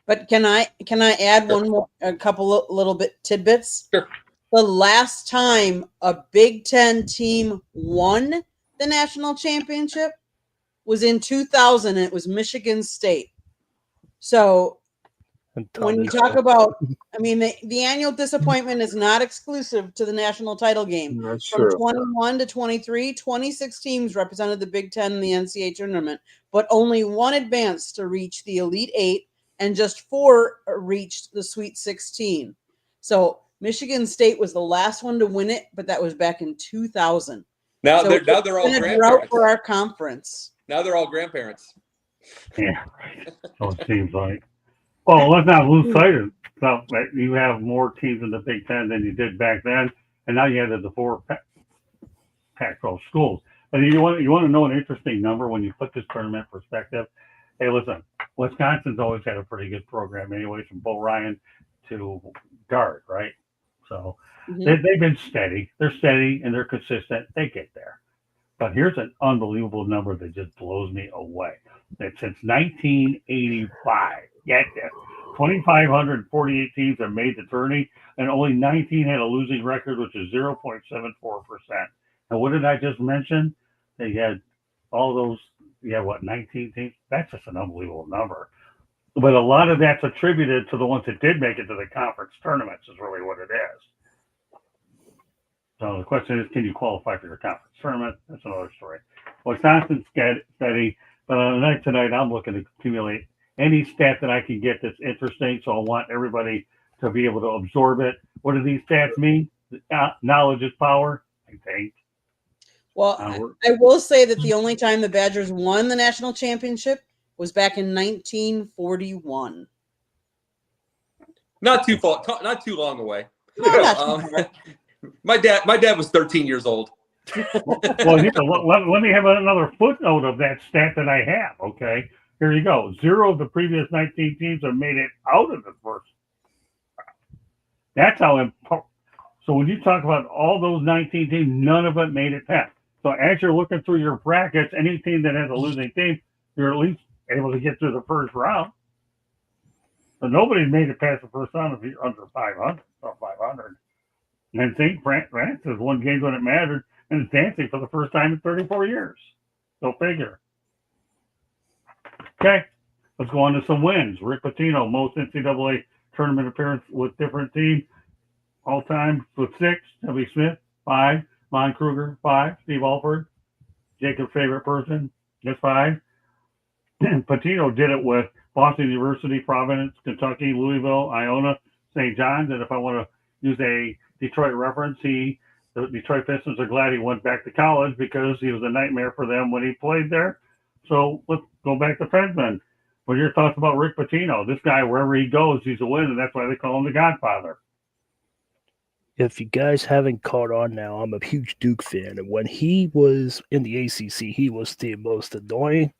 But can I add a couple of little bit tidbits? Sure. The last time a Big Ten team won the national championship was in 2000, and it was Michigan State. So when you talk about, the annual disappointment is not exclusive to the national title game. That's From true. 21 to 23, 26 teams represented the Big Ten in the NCAA tournament, but only 1 advanced to reach the Elite 8, and just 4 reached the Sweet 16. So Michigan State was the last one to win it, but that was back in 2000. Now So they're all it's been a drought grandparents. for our conference. Now they're all grandparents. Yeah. So it seems like. Well, let's not lose sight of that. You have more teams in the Big Ten than you did back then, and now you have the 4 Pac-12 schools. But you want to know an interesting number when you put this tournament in perspective. Hey, listen, Wisconsin's always had a pretty good program, anyways, from Bo Ryan to guard, right? So they've been steady. They're steady and they're consistent. They get there. But here's an unbelievable number that just blows me away. That since 1985, get this, 2,548 teams have made the tourney, and only 19 had a losing record, which is 0.74%. And what did I just mention? They had all those, 19 teams? That's just an unbelievable number. But a lot of that's attributed to the ones that did make it to the conference tournaments, is really what it is. So the question is, can you qualify for your conference tournament? That's another story. Wisconsin's steady, but on the night tonight, I'm looking to accumulate any stat that I can get that's interesting. So I want everybody to be able to absorb it. What do these stats mean? Knowledge is power, I think. Well, I will say that the only time the Badgers won the national championship was back in 1941. Not too long away. No, my dad was 13 years old. Well, here, let me have another footnote of that stat that I have. Okay, here you go. 0 of the previous 19 teams have made it out of the first round. That's how important. So when you talk about all those 19 teams, none of it made it past. So as you're looking through your brackets, any team that has a losing team, you're at least able to get through the first round. But nobody made it past the first round if you're under 500 or 500. And St. Francis won games when it mattered and is dancing for the first time in 34 years. Go figure. Okay, let's go on to some wins. Rick Pitino, most NCAA tournament appearance with different teams all time with 6. W. Smith, 5. Lon Kruger, 5. Steve Alford, Jacob's favorite person, that's 5. Pitino did it with Boston University, Providence, Kentucky, Louisville, Iona, St. John's, and if I want to use a Detroit reference, the Detroit Pistons are glad he went back to college because he was a nightmare for them when he played there. So let's go back to Fedman. What are your thoughts about Rick Pitino? This guy, wherever he goes, he's a win, and that's why they call him the Godfather. If you guys haven't caught on now, I'm a huge Duke fan, and when he was in the ACC, he was the most annoying,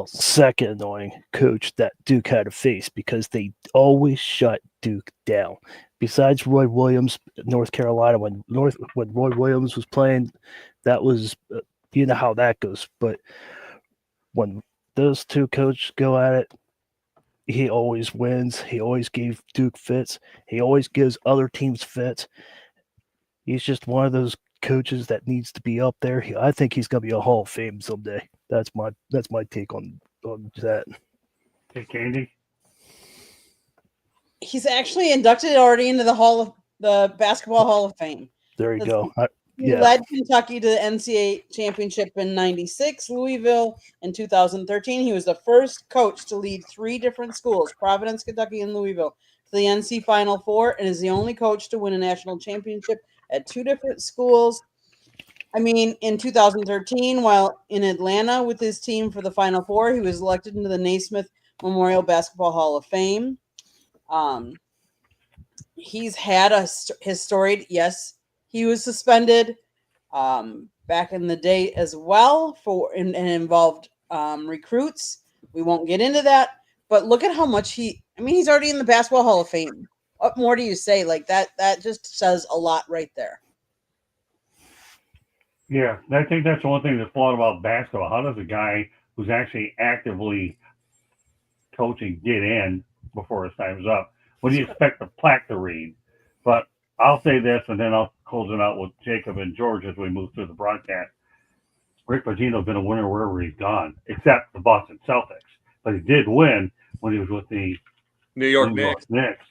second annoying coach that Duke had to face because they always shut Duke down. Besides Roy Williams, North Carolina, when Roy Williams was playing, that was, you know how that goes. But when those two coaches go at it, he always wins. He always gave Duke fits. He always gives other teams fits. He's just one of those coaches that needs to be up there. I think he's going to be a Hall of Fame someday. That's my take on that. Hey, Candy. he's actually inducted already into the Basketball Hall of Fame. There you go. He led Kentucky to the NCAA championship in '96, Louisville in 2013. He was the first coach to lead 3 different schools, Providence, Kentucky, and Louisville, to the NC Final Four, and is the only coach to win a national championship at 2 different schools. I mean, in 2013, while in Atlanta with his team for the Final Four, he was elected into the Naismith Memorial Basketball Hall of Fame. He's had his storied, yes, he was suspended back in the day as well and involved recruits. We won't get into that, but look at how much he's already in the Basketball Hall of Fame. What more do you say? Like that just says a lot right there. Yeah, I think that's one thing that's flawed about basketball. How does a guy who's actually actively coaching get in before his time's up? What do you expect the plaque to read? But I'll say this, and then I'll close it out with Jacob and George as we move through the broadcast. Rick Pitino's been a winner wherever he's gone, except the Boston Celtics. But he did win when he was with the New York Knicks.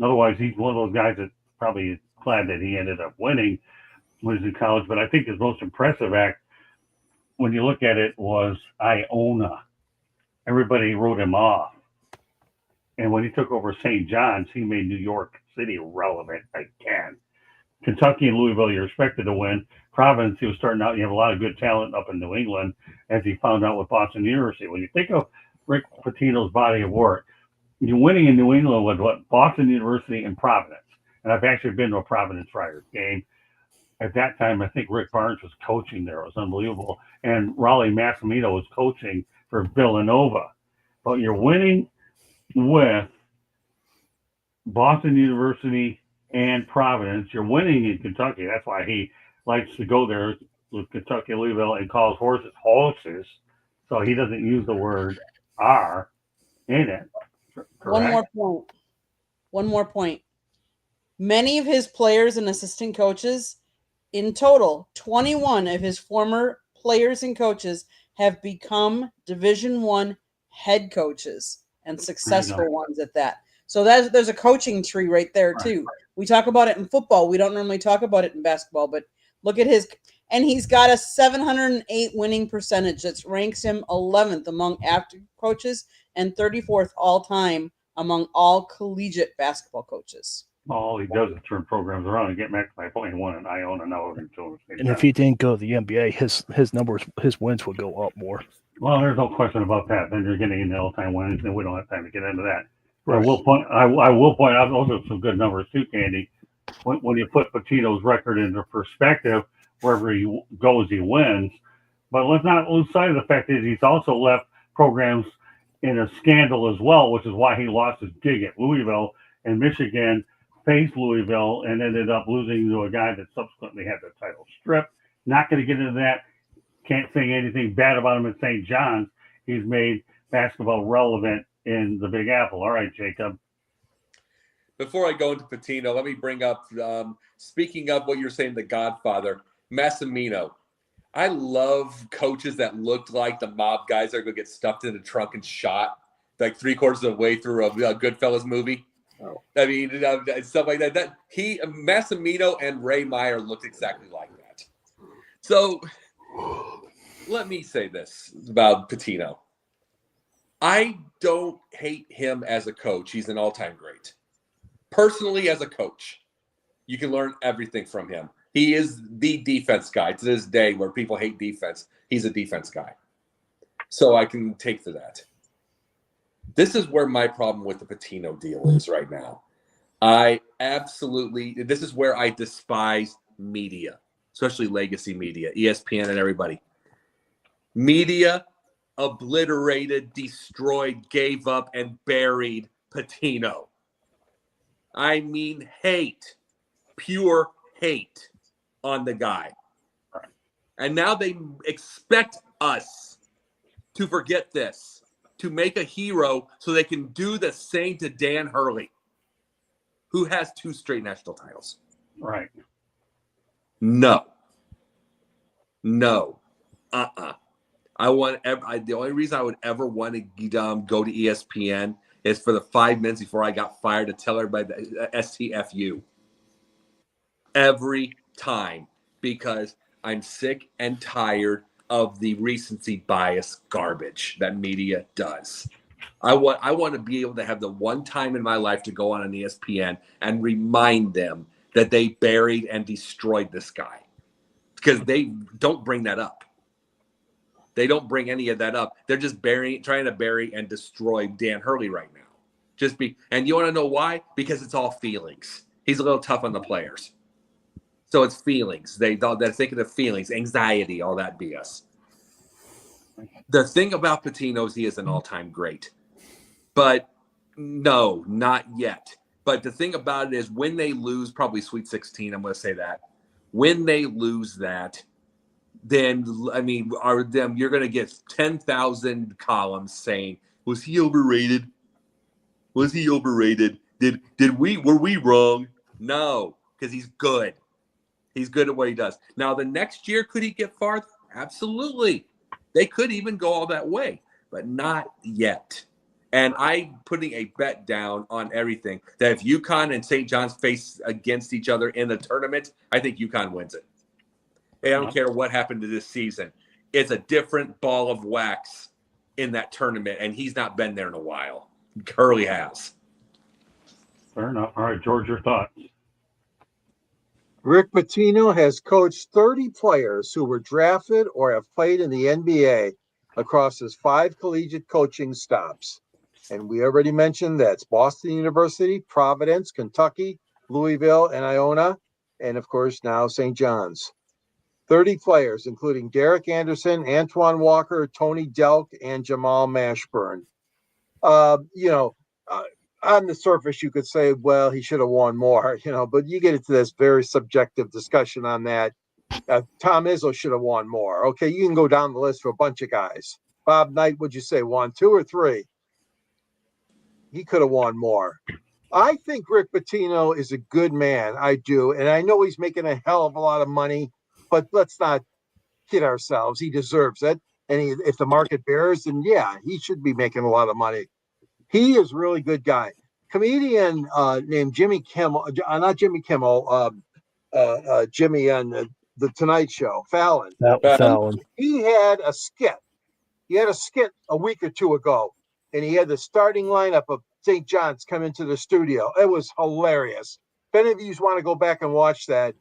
Otherwise, he's one of those guys that probably is glad that he ended up winning when he was in college. But I think his most impressive act, when you look at it, was Iona. Everybody wrote him off. And when he took over St. John's, he made New York City relevant again. Kentucky and Louisville, you're expected to win. Providence, he was starting out. You have a lot of good talent up in New England, as he found out with Boston University. When you think of Rick Pitino's body of work, you're winning in New England with what? Boston University and Providence. And I've actually been to a Providence Friars game. At that time, I think Rick Barnes was coaching there. It was unbelievable. And Raleigh Massimino was coaching for Villanova. But you're winning with Boston University and Providence. You're winning in Kentucky. That's why he likes to go there. with Kentucky Louisville and calls horses horses, so he doesn't use the word "are" in it. Correct? One more point. Many of his players and assistant coaches, in total, 21 of his former players and coaches have become Division I head coaches and successful ones at that. So there's a coaching tree right there too. We talk about it in football. We don't normally talk about it in basketball, but look at his, and he's got a 708 winning percentage that ranks him 11th among active coaches and 34th all time among all collegiate basketball coaches. All he does is turn programs around and get back to my point. He won in Iona now. And if he didn't go to the NBA, his numbers, his wins would go up more. Well, there's no question about that. Then you're getting into all-time wins, and we don't have time to get into that. Right. I will point out those are some good numbers too, Candy. When you put Pitino's record into perspective, wherever he goes, he wins. But let's not lose sight of the fact that he's also left programs in a scandal as well, which is why he lost his gig at Louisville, and Michigan faced Louisville and ended up losing to a guy that subsequently had the title stripped. Not going to get into that. Can't say anything bad about him at St. John's. He's made basketball relevant in the Big Apple. All right, Jacob. Before I go into Pitino, let me bring up, speaking of what you're saying, the Godfather, Massimino. I love coaches that looked like the mob guys that are going to get stuffed in the trunk and shot like 3/4 of the way through a Goodfellas movie. Oh. I mean, stuff like that. Massimino and Ray Meyer looked exactly like that. So let me say this about Pitino. I don't hate him as a coach. He's an all-time great. Personally, as a coach, you can learn everything from him. He is the defense guy to this day where people hate defense. He's a defense guy. So I can take to that. This is where my problem with the Pitino deal is right now. This is where I despise media, especially legacy media, ESPN and everybody. Media obliterated, destroyed, gave up, and buried Pitino. I mean hate, pure hate on the guy. And now they expect us to forget this, to make a hero so they can do the same to Dan Hurley, who has 2 straight national titles. Right. No. The only reason I would ever want to go to ESPN is for the 5 minutes before I got fired to tell everybody that STFU. Every time, because I'm sick and tired of the recency bias garbage that media does. I want to be able to have the one time in my life to go on an ESPN and remind them that they buried and destroyed this guy, because they don't bring that up. They don't bring any of that up. They're just trying to bury and destroy Dan Hurley right now. And you want to know why? Because it's all feelings. He's a little tough on the players. So it's feelings. They're thinking of feelings, anxiety, all that BS. The thing about Pitino is he is an all-time great. But no, not yet. But the thing about it is when they lose, probably Sweet 16, I'm going to say that. When they lose that, then, I mean, you're going to get 10,000 columns saying, was he overrated? Was he overrated? Were we wrong? No, because he's good. He's good at what he does. Now, the next year, could he get farther? Absolutely. They could even go all that way, but not yet. And I'm putting a bet down on everything that if UConn and St. John's face against each other in the tournament, I think UConn wins it. I don't care what happened to this season. It's a different ball of wax in that tournament, and he's not been there in a while. Hurley has. Fair enough. All right, George, your thoughts. Rick Pitino has coached 30 players who were drafted or have played in the NBA across his 5 collegiate coaching stops. And we already mentioned that's Boston University, Providence, Kentucky, Louisville, and Iona, and of course now St. John's. 30 players, including Derek Anderson, Antoine Walker, Tony Delk, and Jamal Mashburn. On the surface, you could say, well, he should have won more, but you get into this very subjective discussion on that. Tom Izzo should have won more. Okay, you can go down the list for a bunch of guys. Bob Knight, would you say won 2 or 3? He could have won more. I think Rick Pitino is a good man. I do. And I know he's making a hell of a lot of money, but let's not kid ourselves. He deserves it. And if the market bears, then yeah, he should be making a lot of money. He is a really good guy. Comedian named Jimmy Kimmel, not Jimmy Kimmel, Jimmy on the Tonight Show, Fallon. Fallon. He had a skit. He had a skit a week or two ago, and he had the starting lineup of St. John's come into the studio. It was hilarious. If any of you want to go back and watch that,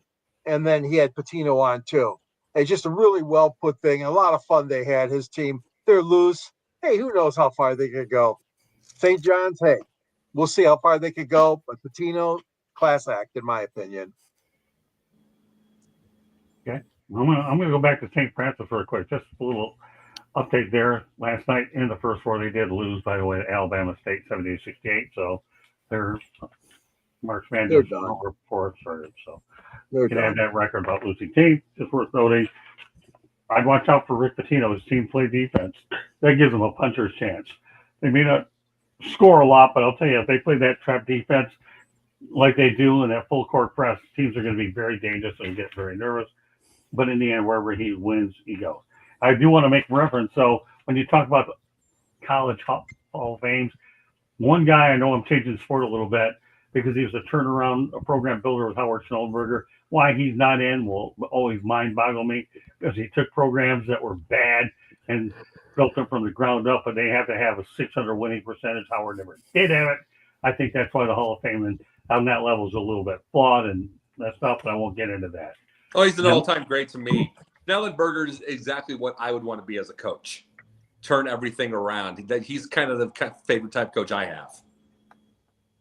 and then he had Patino on too. It's just a really well put thing. A lot of fun they had. His team, they're loose. Hey, who knows how far they could go? St. John's, hey, we'll see how far they could go. But Patino, class act, in my opinion. Okay, I'm gonna go back to St. Francis real quick. Just a little update there. Last night in the first four, they did lose, by the way, to Alabama State 70-68. So they're March Madness report started. So you can add that record about losing team. Just worth noting. I'd watch out for Rick Pitino. His team play defense. That gives them a puncher's chance. They may not score a lot, but I'll tell you, if they play that trap defense like they do in that full court press, teams are going to be very dangerous and get very nervous. But in the end, wherever he wins, he goes. I do want to make reference. So when you talk about college Hall of Fames, one guy, I know I'm changing sport a little bit because he was a turnaround, a program builder with Howard Schnellenberger. Why he's not in will always mind boggle me, because he took programs that were bad and built them from the ground up, and they have to have a 600 winning percentage. Howard never did have it. I think that's why the Hall of Fame and on that level is a little bit flawed and messed up, but I won't get into that. Oh, he's an all-time great to me. Schnellenberger is exactly what I would want to be as a coach. Turn everything around. He's kind of the favorite type coach I have.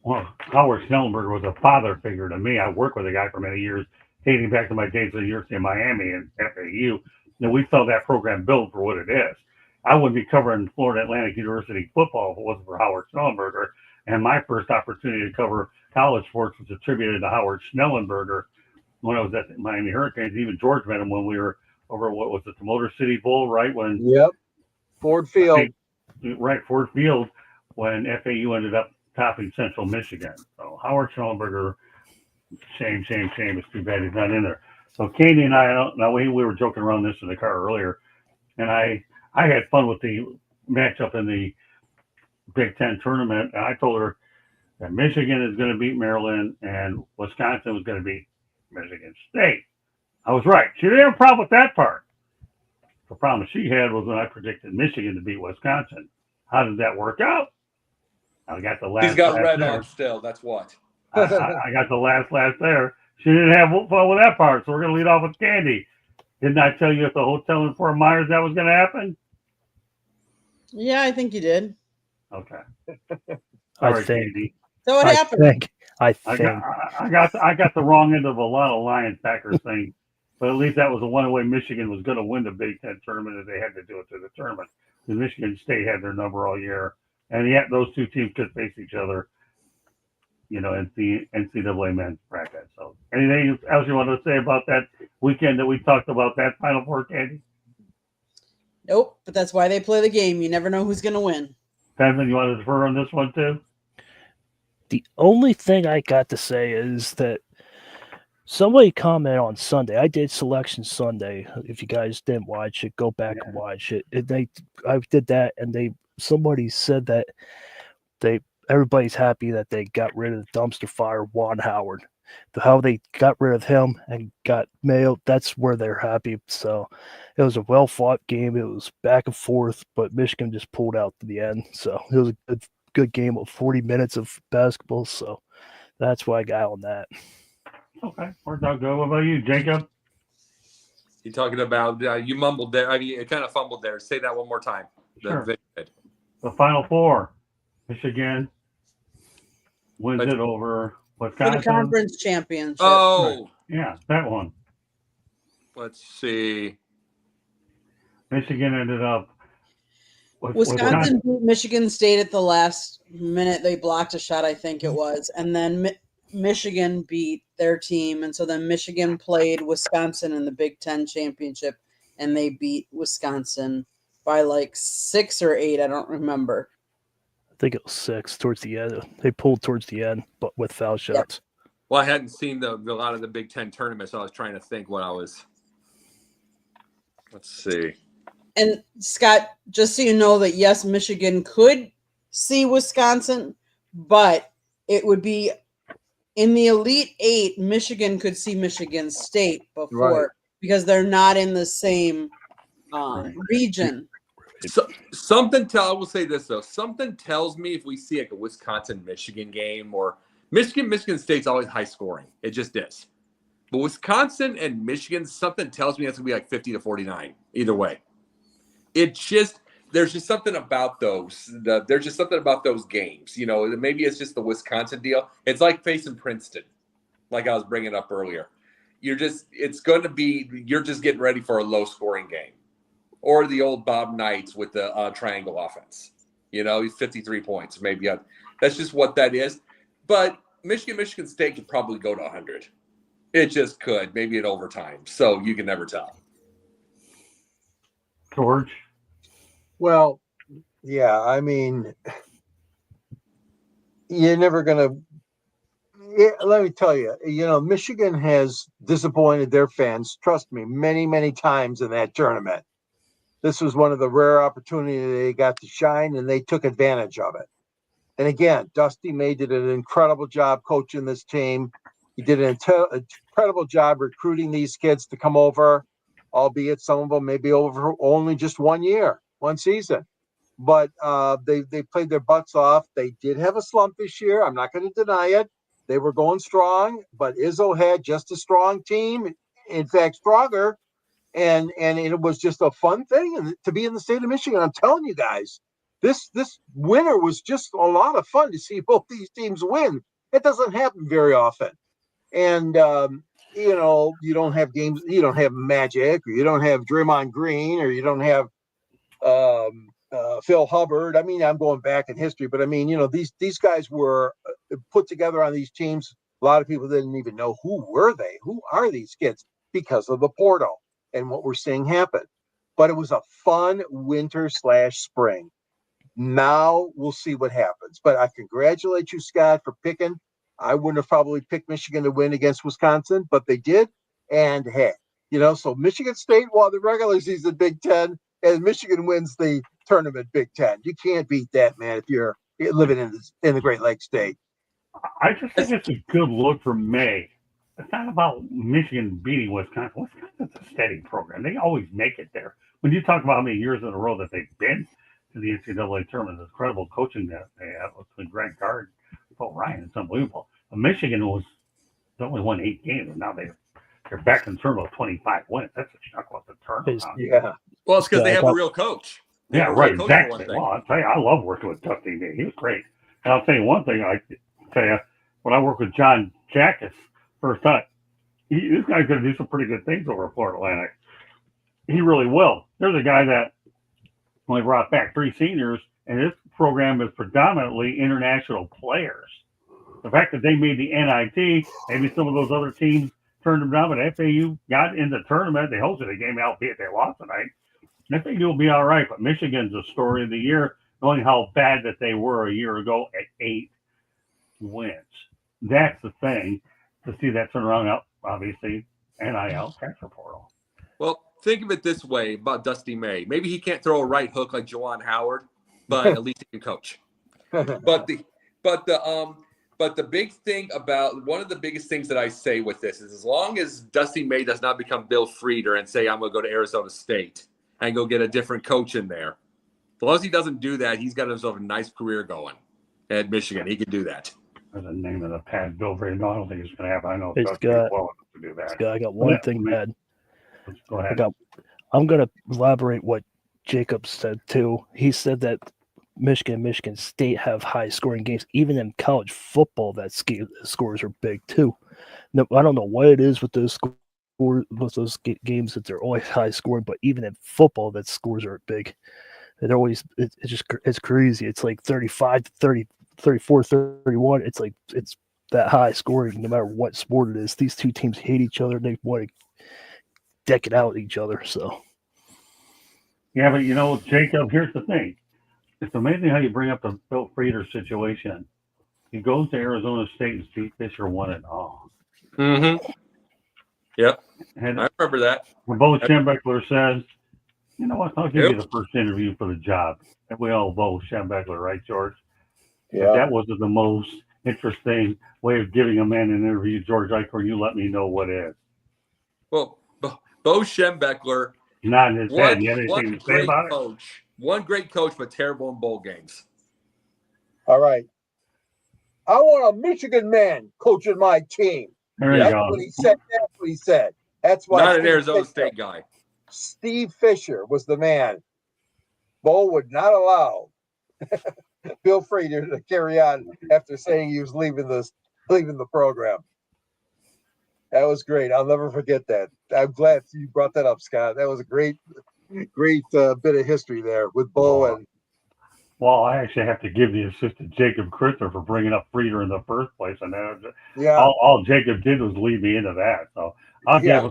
Well, Howard Schnellenberger was a father figure to me. I worked with a guy for many years, dating back to my days at the University of Miami and FAU. And we saw that program built for what it is. I wouldn't be covering Florida Atlantic University football if it wasn't for Howard Schnellenberger. And my first opportunity to cover college sports was attributed to Howard Schnellenberger when I was at the Miami Hurricanes. Even George met him when we were over, what was it, the Motor City Bowl, right? Ford Field. Ford Field, when FAU ended up topping Central Michigan. So Howard Schnellenberger, shame. It's too bad he's not in there. So Katie and I, now we were joking around this in the car earlier, and I had fun with the matchup in the Big Ten tournament. And I told her that Michigan is going to beat Maryland and Wisconsin was going to beat Michigan State. I was right. She didn't have a problem with that part. The problem she had was when I predicted Michigan to beat Wisconsin. How did that work out? I got the last. He's got red there. on still. That's what. I got the last there. She didn't have fun with that part, so we're going to lead off with Candy. Didn't I tell you at the hotel in Fort Myers that was going to happen? Yeah, I think you did. Okay. Sorry, Candy. So what happened? I got the wrong end of a lot of Lions Packers thing, but at least that was the one way Michigan was going to win the Big Ten tournament, and they had to do it to the tournament. Because Michigan State had their number all year, and yet those two teams could face each other, in the NCAA men's bracket. So, anything else you want to say about that weekend that we talked about, that Final Four, Candy? Nope, but that's why they play the game. You never know who's going to win. Benjamin, you want to defer on this one too? The only thing I got to say is that somebody commented on Sunday. I did Selection Sunday. If you guys didn't watch it, go back and watch it. I did that, and somebody said that everybody's happy that they got rid of the dumpster fire Juan Howard. How they got rid of him and got Mayo, that's where they're happy. So it was a well-fought game. It was back and forth, but Michigan just pulled out to the end. So it was a good game of 40 minutes of basketball. So that's why I got on that. Okay. Worked out good. What about you, Jacob? You're talking about, you mumbled there. I mean, you kind of fumbled there. Say that one more time. Sure. The Final Four. Michigan wins it over Wisconsin. For the conference championship. Oh. Yeah, that one. Let's see. Michigan ended up. Wisconsin beat Michigan State at the last minute. They blocked a shot, I think it was. And then Michigan beat their team, and so then Michigan played Wisconsin in the Big Ten championship, and they beat Wisconsin by like 6 or 8. I don't remember. I think it was 6 towards the end. They pulled towards the end, but with foul shots. Well, I hadn't seen a lot of the Big Ten tournaments, so I was trying to think what I was. Let's see. And Scott, just so you know that yes, Michigan could see Wisconsin, but it would be in the Elite 8. Michigan could see Michigan State before because they're not in the same region. So, I will say this though. Something tells me if we see like a Wisconsin-Michigan game or Michigan State's always high scoring. It just is. But Wisconsin and Michigan, something tells me that's gonna be like 50-49 either way. There's just something about those. There's just something about those games. You know, maybe it's just the Wisconsin deal. It's like facing Princeton, like I was bringing up earlier. You're just getting ready for a low scoring game. Or the old Bob Knights with the triangle offense. You know, he's 53 points. Maybe that's just what that is. But Michigan State could probably go to 100. It just could, maybe in overtime. So you can never tell. George? Well, yeah, I mean, you're never going to. Yeah, let me tell you, Michigan has disappointed their fans, trust me, many, many times in that tournament. This was one of the rare opportunities they got to shine, and they took advantage of it. And again, Dusty May did an incredible job coaching this team. He did an incredible job recruiting these kids to come over, albeit some of them may be over only just 1 year, 1 season. But they played their butts off. They did have a slump this year. I'm not going to deny it. They were going strong, but Izzo had just a strong team, in fact, stronger. And it was just a fun thing to be in the state of Michigan. I'm telling you guys, this winter was just a lot of fun to see both these teams win. It doesn't happen very often. And, you don't have games, you don't have Magic, or you don't have Draymond Green, or you don't have Phil Hubbard. I mean, I'm going back in history, but I mean, these guys were put together on these teams. A lot of people didn't even know who were they? Who are these kids? Because of the portal and what we're seeing happen. But it was a fun winter/spring. Now we'll see what happens. But I congratulate you, Scott, for picking. I wouldn't have probably picked Michigan to win against Wisconsin, but they did. And hey, so Michigan State won the regular season Big Ten, and Michigan wins the tournament Big Ten. You can't beat that, man, if you're living in the Great Lakes State. I just think it's a good look for May. It's not about Michigan beating Wisconsin. Wisconsin's a steady program. They always make it there. When you talk about how many years in a row that they've been to the NCAA tournament, the incredible coaching that they have between Greg Gard and Paul Ryan, it's unbelievable. But Michigan they only won 8 games, and now they're back in terms of 25 wins. That's a shock about the tournament. Yeah. Well, it's because they have a real coach. Yeah, right, exactly. Well, I'll tell you, I love working with Dusty May. He was great. And I'll tell you one thing. I tell you, when I worked with John Jackas first time, this guy's going to do some pretty good things over at Florida Atlantic. He really will. There's a guy that only brought back 3 seniors, and his program is predominantly international players. The fact that they made the NIT, maybe some of those other teams turned them down, but FAU got in the tournament. They hosted a game, albeit they lost tonight. FAU will be all right, but Michigan's the story of the year, knowing how bad that they were a year ago at 8 wins. That's the thing, to see that turn around, obviously, NIL transfer portal. Well, think of it this way about Dusty May. Maybe he can't throw a right hook like Juwan Howard, but at least he can coach. But the big thing about one of the biggest things that I say with this is as long as Dusty May does not become Bill Frieder and say, I'm going to go to Arizona State and go get a different coach in there. As long as he doesn't do that, he's got himself a nice career going at Michigan. He can do that. There's a name of the pad, Bill Frieder. No, I don't think he's going to happen. I know It's Dusty got- well enough to do that. I got one thing, Ed. Go ahead. I'm going to elaborate what Jacob said, too. He said that Michigan State have high-scoring games. Even in college football, that scores are big, too. No, I don't know what it is with those games that they're always high-scoring, but even in football, that scores are big. They're always it's crazy. It's like 35 to 30, 34, 31. It's that high scoring, no matter what sport it is. These two teams hate each other. They want to deck it out at each other. So Yeah, but you know, Jacob, here's the thing. It's amazing how you bring up the Bill Frieder situation. He goes to Arizona State and Steve Fisher won it all. Mm-hmm. Yep. And I remember that. Bo Schembechler says, you know what, I'll give you Yep. the first interview for the job. And we all Bo Schembechler, right, George? If Yeah. that wasn't the most interesting way of giving a man an interview, George Eichhorn, you let me know what is. Well, Bo Schembechler, Not in his head. one You have anything to say great about it? coach. One great coach, but terrible in bowl games. All right. I want a Michigan man coaching my team. There you That's go. what he said. That's what he said. That's why Not an Steve Arizona Fisher- State guy. Steve Fisher was the man. Bo would not allow Bill Frieder to carry on after saying he was leaving the program. That was great. I'll never forget that. I'm glad you brought that up, Scott. That was a great bit of history there with Bo and Well, I actually have to give the assist to Jacob Christopher for bringing up Frieder in the first place, and yeah. all Jacob did was lead me into that. So I'll Yeah.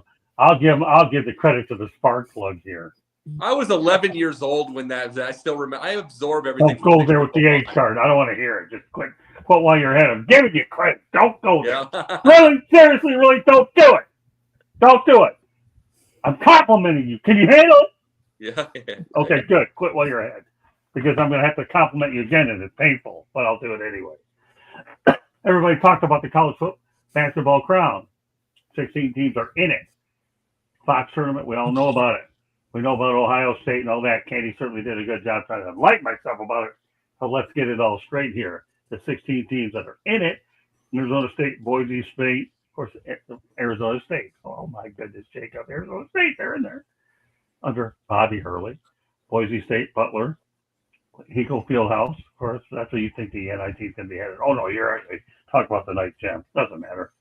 give the credit to the spark plug here. I was 11 years old when that. I still remember. I absorb everything. Don't go there with the H card. I don't want to hear it. Just quit while you're ahead. I'm giving you credit. Don't go there. Yeah. Really, seriously, really, don't do it. Don't do it. I'm complimenting you. Can you handle it? Yeah. Okay, good. Quit while you're ahead. Because I'm going to have to compliment you again, and it's painful, but I'll do it anyway. Everybody talked about the college basketball crown. 16 teams are in it. Fox tournament, we all know about it. We know about Ohio State and all that. Katie certainly did a good job trying to enlighten myself about it. So let's get it all straight here. The 16 teams that are in it: Arizona State, Boise State, of course, Arizona State. Oh my goodness, Jacob, Arizona State, they're in there under Bobby Hurley. Boise State, Butler, Hinkle Fieldhouse. Of course, that's where you think the NIT is going to be headed. Oh no, you're actually talking about the night champ. Doesn't matter.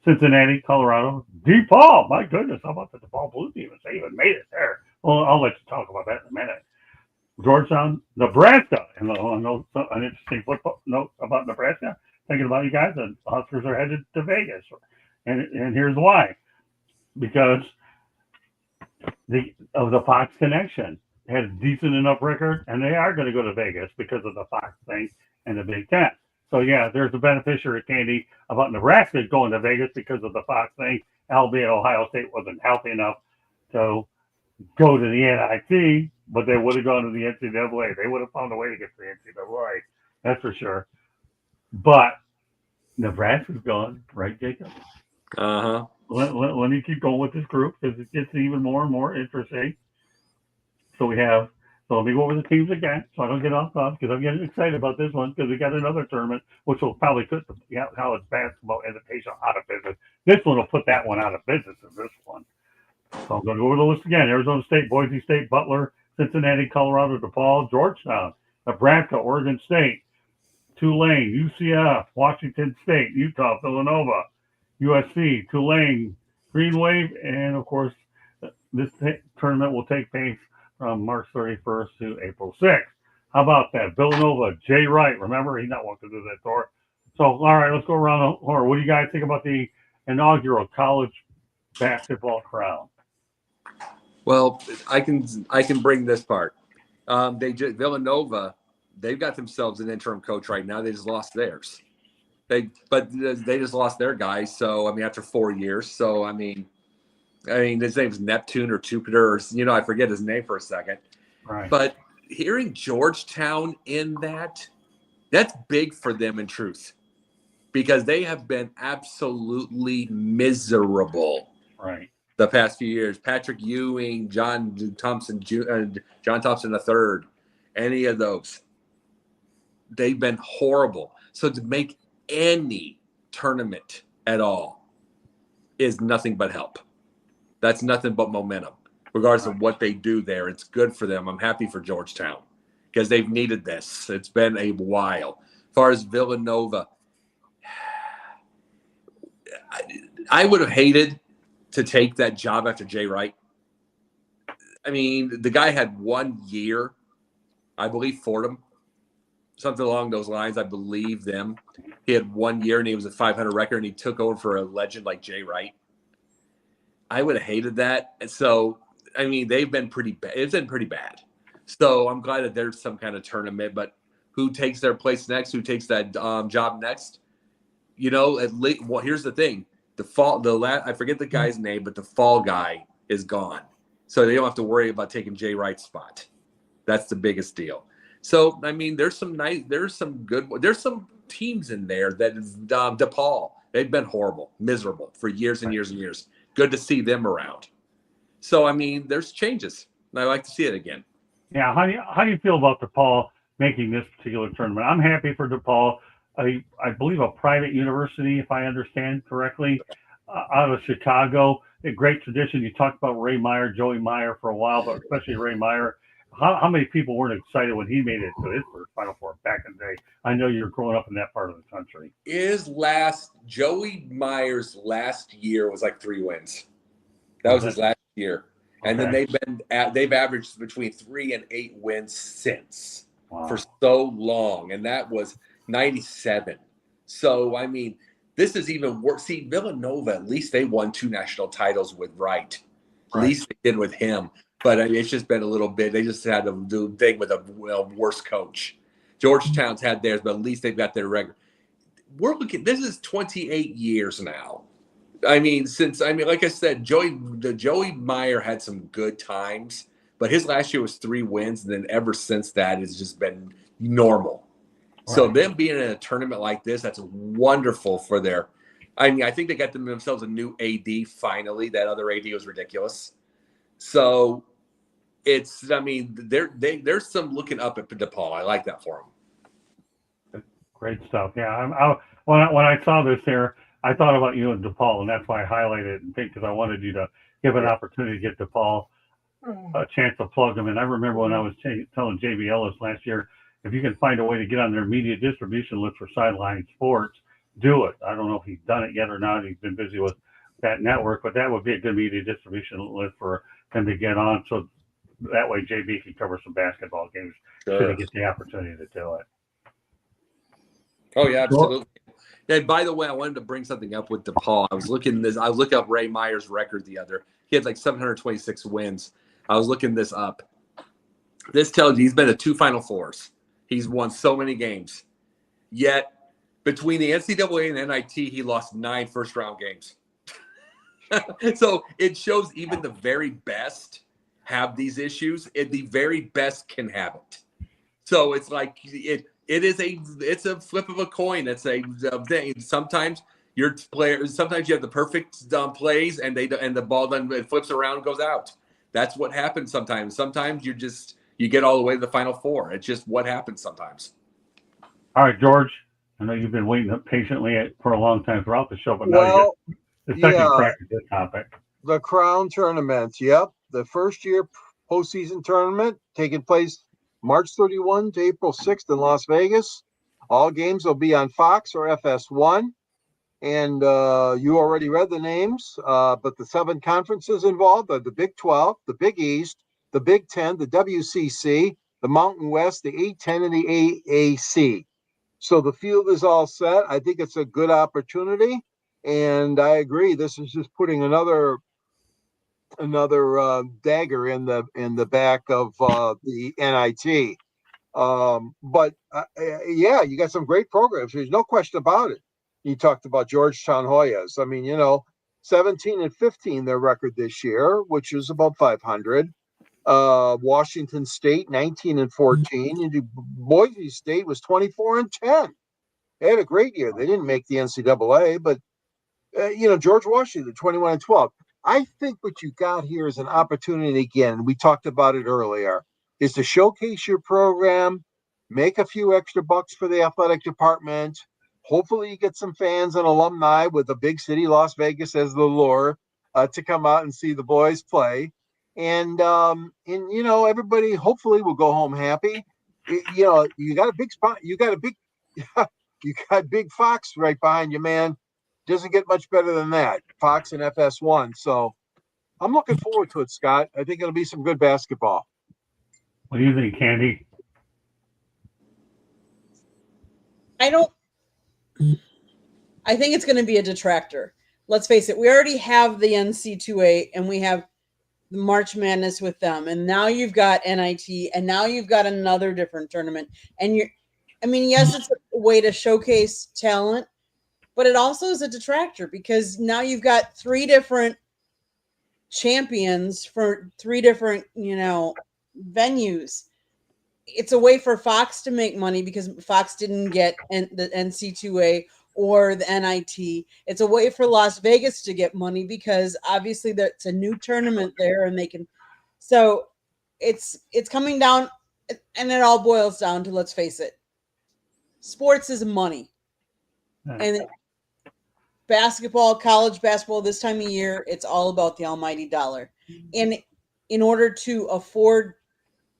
Cincinnati, Colorado, DePaul. My goodness, how about the DePaul Blue Demons? They even made it there. Well, I'll let you talk about that in a minute. Georgetown, Nebraska, and I know an interesting football note about Nebraska. Thinking about you guys, the Huskers are headed to Vegas, and here's why: because of the Fox connection. They had a decent enough record, and they are going to go to Vegas because of the Fox thing and the Big Ten. So yeah, there's a beneficiary, Candy, about Nebraska going to Vegas because of the Fox thing, albeit Ohio State wasn't healthy enough to go to the NIT, but they would have gone to the NCAA. They would have found a way to get to the NCAA, that's for sure. But Nebraska's gone, right, Jacob? Uh-huh. Let me keep going with this group because it gets even more and more interesting. So let me go over the teams again so I don't get off topic because I'm getting excited about this one because we got another tournament which will probably put the college basketball invitation out of business. This one will put that one out of business in this one. So I'm going to go over the list again. Arizona State, Boise State, Butler, Cincinnati, Colorado, DePaul, Georgetown, Nebraska, Oregon State, Tulane, UCF, Washington State, Utah, Villanova, USC, Tulane, Green Wave, and of course, this tournament will take place from March 31st to April 6th. How about that? Villanova, Jay Wright. Remember, he's not wanting to do that tour. So, all right, let's go around the horn. What do you guys think about the inaugural college basketball crown? Well, I can bring this part. Villanova, they've got themselves an interim coach right now. They just lost theirs. They just lost their guy. So I mean, after 4 years. So I mean, his name's Neptune or Jupiter, or I forget his name for a second. Right. But hearing Georgetown in that's big for them in truth, because they have been absolutely miserable. Right. The past few years. Patrick Ewing, John Thompson III, any of those, they've been horrible. So to make any tournament at all is nothing but help. That's nothing but momentum, regardless of what they do there. It's good for them. I'm happy for Georgetown because they've needed this. It's been a while. As far as Villanova, I would have hated to take that job after Jay Wright. I mean, the guy had 1 year, I believe, Fordham. something along those lines. I believe them. He had 1 year and he was a 500 record and he took over for a legend like Jay Wright. I would have hated that. And so, I mean, they've been pretty bad. It's been pretty bad. So I'm glad that there's some kind of tournament, but who takes their place next? Who takes that job next? You know, at least, well, here's the thing. I forget the guy's name, but the fall guy is gone. So they don't have to worry about taking Jay Wright's spot. That's the biggest deal. So, I mean, there's some teams in there that DePaul, they've been horrible, miserable for years and years and years. Good to see them around. So, I mean, there's changes. And I like to see it again. Yeah, how do you feel about DePaul making this particular tournament? I'm happy for DePaul. I believe a private university, if I understand correctly, out of Chicago. A great tradition. You talked about Ray Meyer, Joey Meyer for a while, but especially Ray Meyer. How many people weren't excited when he made it to his first Final Four back in the day? I know you were growing up in that part of the country. Joey Meyer's last year was like 3 wins. That was his last year. And then they've averaged between 3 and 8 wins since for so long. And that was 97. So, I mean, this is even worse. See, Villanova, at least they won 2 national titles with Wright. At least they did with him. But I mean, it's just been a little bit. They just had to do a thing with a worse coach. Georgetown's had theirs, but at least they've got their record. This is 28 years now. I mean, like I said, Joey Meyer had some good times, but his last year was 3 wins, and then ever since that, it's just been normal. Right. So them being in a tournament like this, that's wonderful for their. I mean, I think they got themselves a new AD finally. That other AD was ridiculous. So it's. I mean, there's some looking up at DePaul. I like that for them. Great stuff. Yeah, when I saw this here, I thought about you and DePaul, and that's why I highlighted it, because I wanted you to give an opportunity to get DePaul a chance to plug them in. I remember when I was telling JB Ellis last year, if you can find a way to get on their media distribution list for Sideline Sports, do it. I don't know if he's done it yet or not. He's been busy with that network, but that would be a good media distribution list for him to get on, so that way JB can cover some basketball games should he get the opportunity to do it. Oh, yeah, absolutely. And by the way, I wanted to bring something up with DePaul. I was looking up Ray Meyer's record he had like 726 wins. I was looking this up. This tells you he's been to 2 Final Fours. He's won so many games. Yet, between the NCAA and NIT, he lost 9 first-round games. So it shows even the very best have these issues. The very best can have it. So it's like it's a flip of a coin. It's a thing. Sometimes sometimes you have the perfect plays and the ball then it flips around and goes out. That's what happens sometimes. Sometimes you get all the way to the Final Four. It's just what happens sometimes. All right, George, I know you've been waiting patiently for a long time throughout the show, but now you get the second crack at this topic. The Crown Tournament. Yep. The first year postseason tournament taking place March 31 to April 6th in Las Vegas. All games will be on Fox or FS1. And you already read the names, but the 7 conferences involved are the Big 12, the Big East, the Big 10, the WCC, the Mountain West, the A10, and the AAC. So the field is all set. I think it's a good opportunity. And I agree. This is just putting another dagger in the back of the NIT. But you got some great programs. There's no question about it. You talked about Georgetown Hoyas. I mean, 17 and 15 their record this year, which is about 500. Washington State 19 and 14. And Boise State was 24 and 10. They had a great year. They didn't make the NCAA, but George Washington 21 and 12. I think what you got here is an opportunity again. We talked about it earlier. Is to showcase your program, make a few extra bucks for the athletic department. Hopefully you get some fans and alumni with a big city, Las Vegas, as the lure to come out and see the boys play. And everybody hopefully will go home happy. You got a big spot. You got Big Fox right behind you, man. Doesn't get much better than that. Fox and FS1. So I'm looking forward to it, Scott. I think it'll be some good basketball. What do you think, Candy? I don't. I think it's going to be a detractor. Let's face it. We already have the NC2A and we have the March Madness with them, and now you've got NIT, and now you've got another different tournament. And yes, it's a way to showcase talent, but it also is a detractor because now you've got 3 different champions for 3 different, venues. It's a way for Fox to make money because Fox didn't get the NC2A or the NIT. It's a way for Las Vegas to get money because obviously that's a new tournament there and they can. So it's coming down, and it all boils down to, let's face it, sports is money. And basketball, college basketball, this time of year, it's all about the almighty dollar. And in order to afford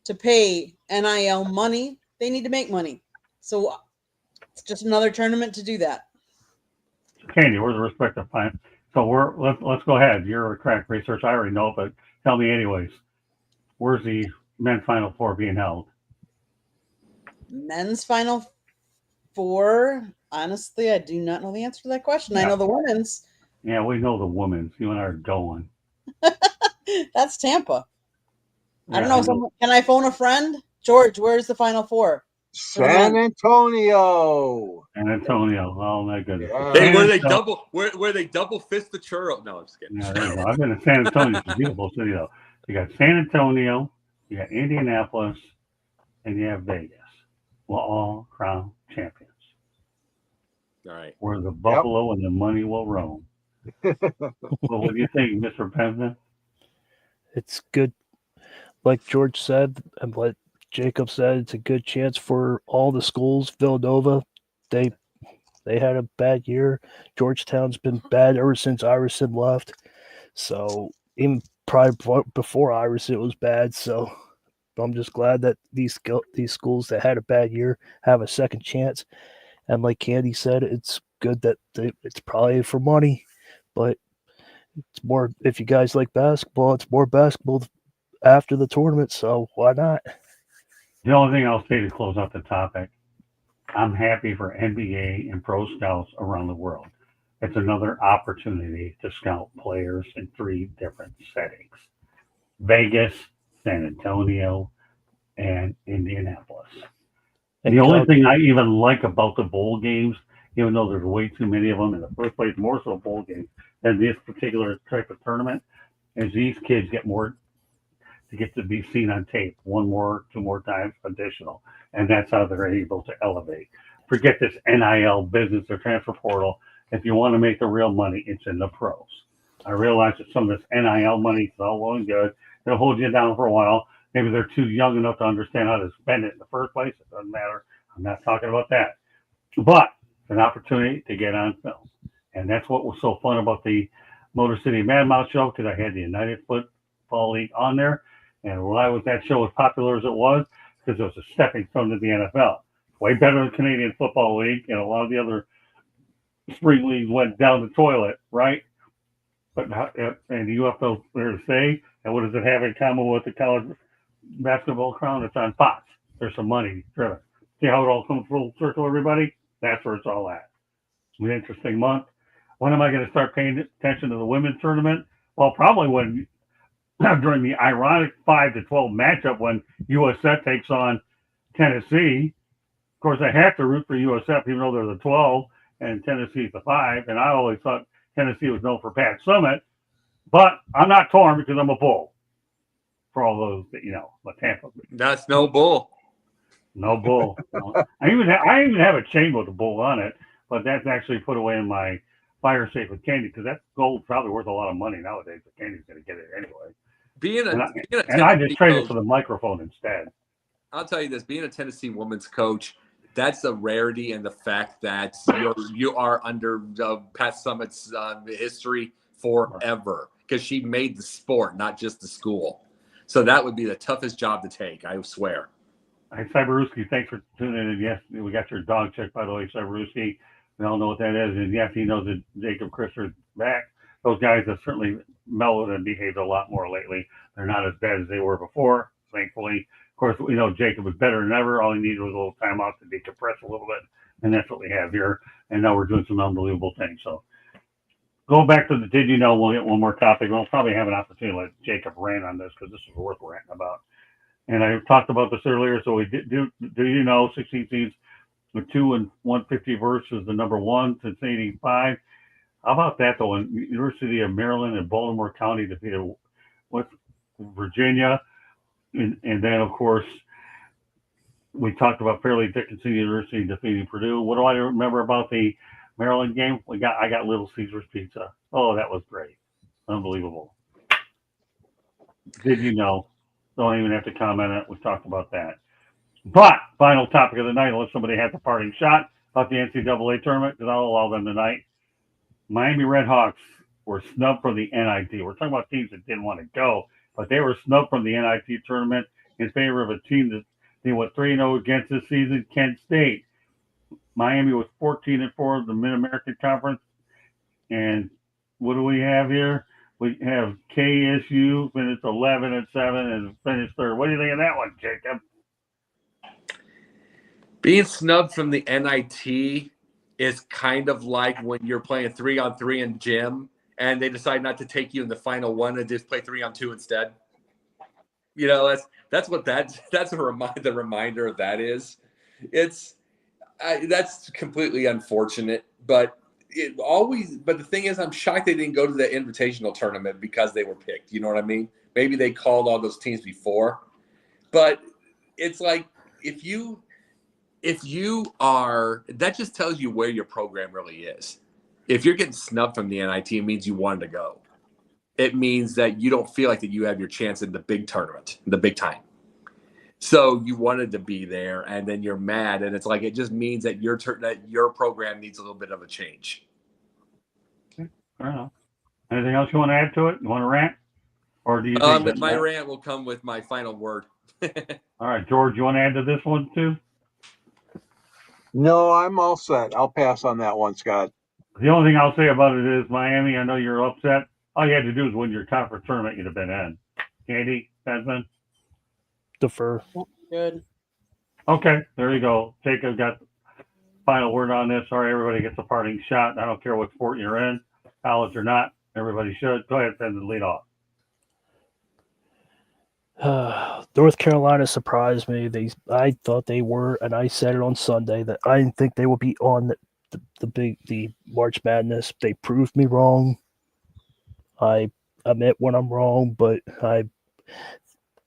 to pay NIL money, they need to make money. So it's just another tournament to do that. Candy, where's the respective time? So let's go ahead. You're a crack research. I already know, but tell me anyways. Where's the men's Final Four being held? Men's Final Four. Honestly, I do not know the answer to that question. Yeah. I know the women's. Yeah, we know the women's. You and I are going. That's Tampa. Yeah, I don't know. Can I phone a friend? George, where's the Final Four? San Antonio. San Antonio. Oh my goodness. Yeah. Hey, where they double fist the churro? No, I'm just kidding. Yeah, there you go. I've been to San Antonio. It's a beautiful city though. You got San Antonio, you got Indianapolis, and you have Vegas. Well, all crown champions. All right. Where the buffalo and the money will roam. Well, what do you think, Mr. Penzman? It's good. Like George said, and what Jacob said, it's a good chance for all the schools. Villanova, they had a bad year. Georgetown's been bad ever since Iverson left. So even probably before Iverson, it was bad. So I'm just glad that these schools that had a bad year have a second chance. And like Candy said, it's good that it's probably for money, but it's more, if you guys like basketball, it's more basketball after the tournament. So why not? The only thing I'll say to close out the topic, I'm happy for NBA and pro scouts around the world. It's another opportunity to scout players in 3 different settings: Vegas, San Antonio, and Indianapolis. And the only thing I even like about the bowl games, even though there's way too many of them in the first place, more so bowl games than this particular type of tournament, is these kids get more to get to be seen on tape 1 more, 2 more times additional. And that's how they're able to elevate. Forget this NIL business or transfer portal. If you want to make the real money, it's in the pros. I realize that some of this NIL money is all well and good. They'll hold you down for a while. Maybe they're too young enough to understand how to spend it in the first place. It doesn't matter. I'm not talking about that. But it's an opportunity to get on film. And that's what was so fun about the Motor City Mad Mouth show, because I had the United Football League on there. And why was that show as popular as it was? Because it was a stepping stone to the NFL. Way better than the Canadian Football League, and a lot of the other spring leagues went down the toilet, right? But and the UFL there to say, and what does it have in common with the college basketball crown? It's on Fox. There's some money driven. See how it all comes full circle, everybody? That's where it's all at. It's an interesting month. When am I going to start paying attention to the women's tournament? Well, probably when during the ironic 5-12 matchup when USF takes on Tennessee. Of course, I have to root for USF, even though they're the 12 and Tennessee's the 5. And I always thought Tennessee was known for Pat Summitt, but I'm not torn because I'm a bull. For all those that the Tampa. That's no bull. No bull. I even have a chain with a bull on it, but that's actually put away in my fire safe with Candy, because that gold's probably worth a lot of money nowadays. But Candy's going to get it anyway. I just traded for the microphone instead. I'll tell you this: being a Tennessee women's coach, that's a rarity, and the fact that you are under Pat Summitt's history forever, because she made the sport, not just the school. So that would be the toughest job to take, I swear. Hey, Cyberooski, thanks for tuning in. Yes, we got your dog check, by the way, Cyberooski. We all know what that is. And yes, he knows that Jacob Christer's back. Those guys have certainly mellowed and behaved a lot more lately. They're not as bad as they were before, thankfully. Of course, we know Jacob was better than ever. All he needed was a little time off to decompress a little bit And that's what we have here. And now we're doing some unbelievable things. So going back to the did you know, we'll get one more topic. We'll probably have an opportunity to let Jacob rant on this because this is worth ranting about. And I talked about this earlier. So we do you know 16 teams with 2 and 150 versus the number 1 since 85. How about that though? When University of Maryland and Baltimore County defeated West Virginia, and then of course we talked about Fairleigh Dickinson University defeating Purdue. What do I remember about the Maryland game? I got Little Caesars pizza. Oh, that was great, unbelievable. Did you know? Don't even have to comment on it. We talked about that. But final topic of the night, unless somebody has a parting shot about the NCAA tournament, because I'll allow them tonight. Miami Redhawks were snubbed from the NIT. We're talking about teams that didn't want to go, but they were snubbed from the NIT tournament in favor of a team that they went 3-0 against this season, Kent State. Miami was 14-4 of the Mid-American Conference. And what do we have here? We have KSU finished 11-7 and finished third. What do you think of that one, Jacob? Being snubbed from the NIT is kind of like when you're playing 3-on-3 in gym and they decide not to take you in the final one and just play 3-on-2 instead. You know, that's what that's the reminder of that is. That's completely unfortunate, but the thing is, I'm shocked they didn't go to the invitational tournament because they were picked. You know what I mean? Maybe they called all those teams before, but it's like if you are, that just tells you where your program really is. If you're getting snubbed from the NIT, it means you wanted to go. It means that you don't feel like that you have your chance in the big tournament, the big time. So you wanted to be there, and then you're mad, and it's like it just means that your program needs a little bit of a change. Okay. Fair enough. Anything else you want to add to it? You want to rant, or do you think that my rant will come with my final word? All right, George, you want to add to this one too? No, I'm all set. I'll pass on that one, Scott. The only thing I'll say about it is Miami. I know you're upset. All you had to do is win your conference tournament. You'd have been in. Candy, Desmond. Defer. Good. Okay, there you go. Jacob got the final word on this. Sorry, everybody gets a parting shot. I don't care what sport you're in, college or not. Everybody should. Go ahead, send the lead off. North Carolina surprised me. I thought they were, and I said it on Sunday that I didn't think they would be on the March Madness. They proved me wrong. I admit when I'm wrong, but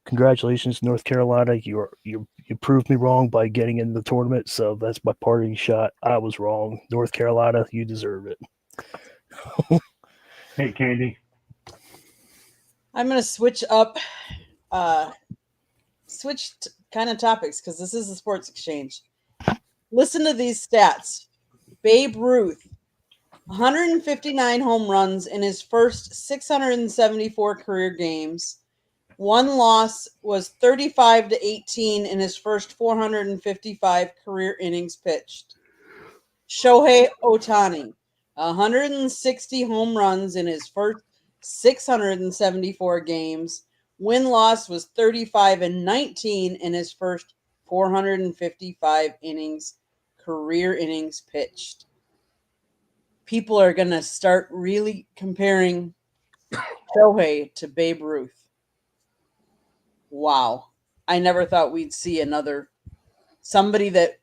congratulations, North Carolina. You proved me wrong by getting in the tournament. So that's my parting shot. I was wrong. North Carolina, you deserve it. Hey, Candy. I'm going to switch up, kind of topics because this is the Sports Exchange. Listen to these stats. Babe Ruth, 159 home runs in his first 674 career games. One loss was 35-18 in his first 455 career innings pitched. Shohei Ohtani, 160 home runs in his first 674 games. Win-loss was 35-19 in his first 455 career innings pitched. People are going to start really comparing Shohei to Babe Ruth. Wow. I never thought we'd see somebody that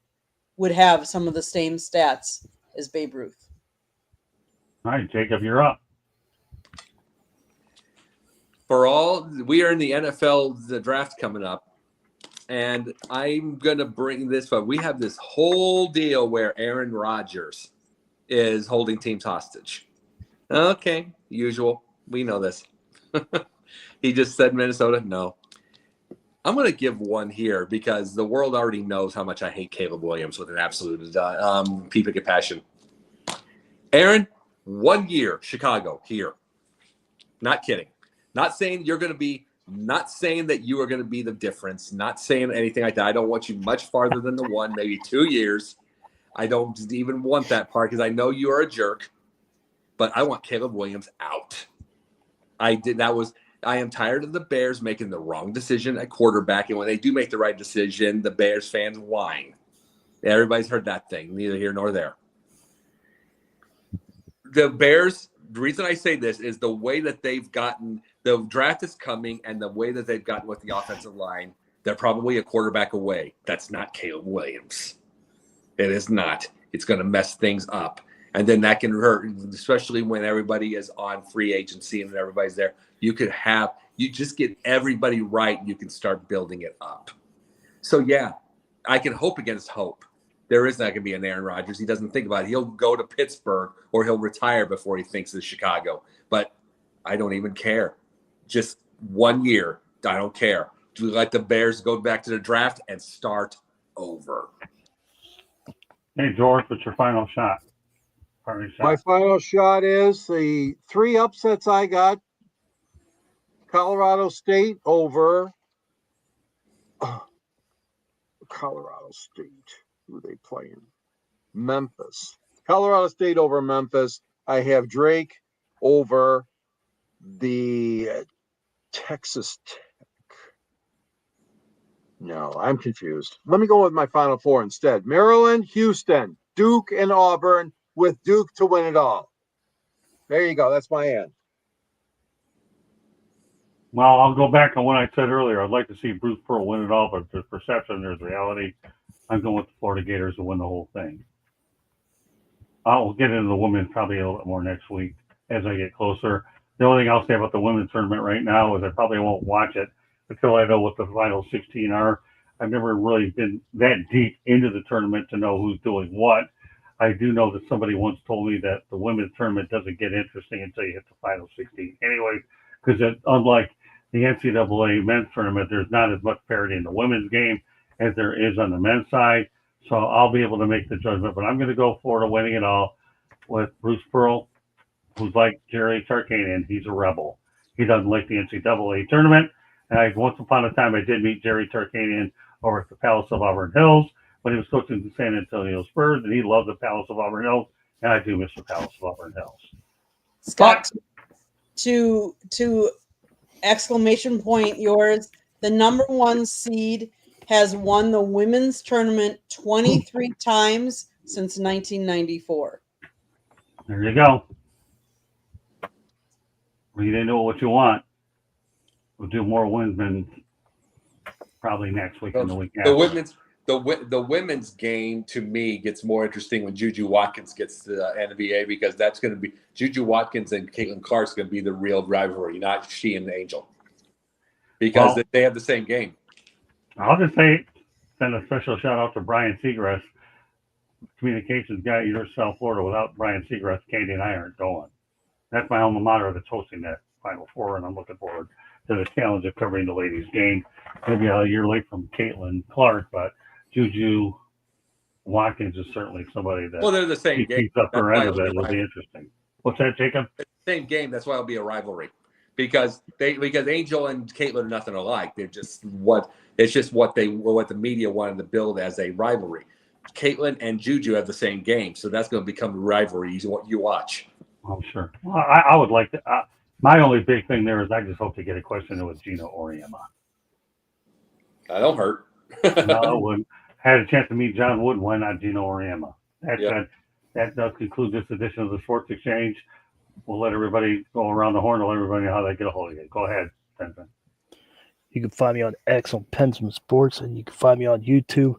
would have some of the same stats as Babe Ruth. All right, Jacob, you're up. We are in the NFL, the draft coming up, and I'm going to bring this up. We have this whole deal where Aaron Rodgers is holding teams hostage. Okay, usual. We know this. He just said Minnesota. No. I'm going to give one here because the world already knows how much I hate Caleb Williams with an absolute peeping at passion. Aaron, 1 year, Chicago, here. Not kidding. Not saying that you are going to be the difference. Not saying anything like that. I don't want you much farther than the 1, maybe 2 years. I don't even want that part because I know you are a jerk. But I want Caleb Williams out. I am tired of the Bears making the wrong decision at quarterback. And when they do make the right decision, the Bears fans whine. Everybody's heard that thing, neither here nor there. The Bears, the reason I say this is the way that they've gotten, the draft is coming, and the way that they've gotten with the offensive line, they're probably a quarterback away. That's not Caleb Williams. It is not. It's going to mess things up. And then that can hurt, especially when everybody is on free agency and everybody's there. You just get everybody right, and you can start building it up. So, yeah, I can hope against hope. There is not going to be an Aaron Rodgers. He doesn't think about it. He'll go to Pittsburgh or he'll retire before he thinks of Chicago. But I don't even care. Just 1 year, I don't care. To let the Bears go back to the draft and start over. Hey, George, what's your final shot? My final shot is the 3 upsets I got. Colorado State over Colorado State. Who are they playing? Memphis. Colorado State over Memphis. I have Drake over the Texas Tech. No, I'm confused. Let me go with my final 4 instead. Maryland, Houston, Duke, and Auburn, with Duke to win it all. There you go. That's my end. Well, I'll go back on what I said earlier. I'd like to see Bruce Pearl win it all, but there's perception, there's reality. I'm going with the Florida Gators to win the whole thing. I'll get into the women probably a little bit more next week as I get closer. The only thing I'll say about the women's tournament right now is I probably won't watch it until I know what the final 16 are. I've never really been that deep into the tournament to know who's doing what. I do know that somebody once told me that the women's tournament doesn't get interesting until you hit the final 16 anyway, because unlike the NCAA men's tournament, there's not as much parity in the women's game as there is on the men's side. So I'll be able to make the judgment, but I'm going to go Florida winning it all with Bruce Pearl, who's like Jerry Tarkanian. He's a rebel. He doesn't like the NCAA tournament. And once upon a time, I did meet Jerry Tarkanian over at the Palace of Auburn Hills when he was coaching the San Antonio Spurs, and he loved the Palace of Auburn Hills, and I do miss the Palace of Auburn Hills. Scott, to exclamation point yours, the number 1 seed has won the women's tournament 23 times since 1994. There you go. Well, you didn't know what you want. We'll do more women's probably next week and the week after. The women's game to me gets more interesting when Juju Watkins gets to the NBA, because that's going to be Juju Watkins and Caitlin Clark's going to be the real rivalry, not she and Angel, because they have the same game. I'll just say, send a special shout out to Brian Seagrass, communications guy at South Florida. Without Brian Seagrass, Katie and I aren't going. That's my alma mater that's hosting that Final Four, and I'm looking forward to the challenge of covering the ladies' game. Maybe a year late from Caitlin Clark, but Juju Watkins is certainly somebody that they're the same game. Keeps up her end of it. It'll be interesting. What's that, Jacob? Same game. That's why it'll be a rivalry, because Angel and Caitlin are nothing alike. They're just what the media wanted to build as a rivalry. Caitlin and Juju have the same game, so that's going to become a rivalry. You watch. Oh, sure. Well, I would like to. My only big thing there is I just hope to get a question with Gino Auriemma. That'll hurt. No, had a chance to meet John Wooden. Why not Gino Auriemma? That does conclude this edition of the Sports Exchange. We'll let everybody go around the horn to let everybody know how they get a hold of you. Go ahead, Benson. You can find me on X on Pensman Sports, and you can find me on YouTube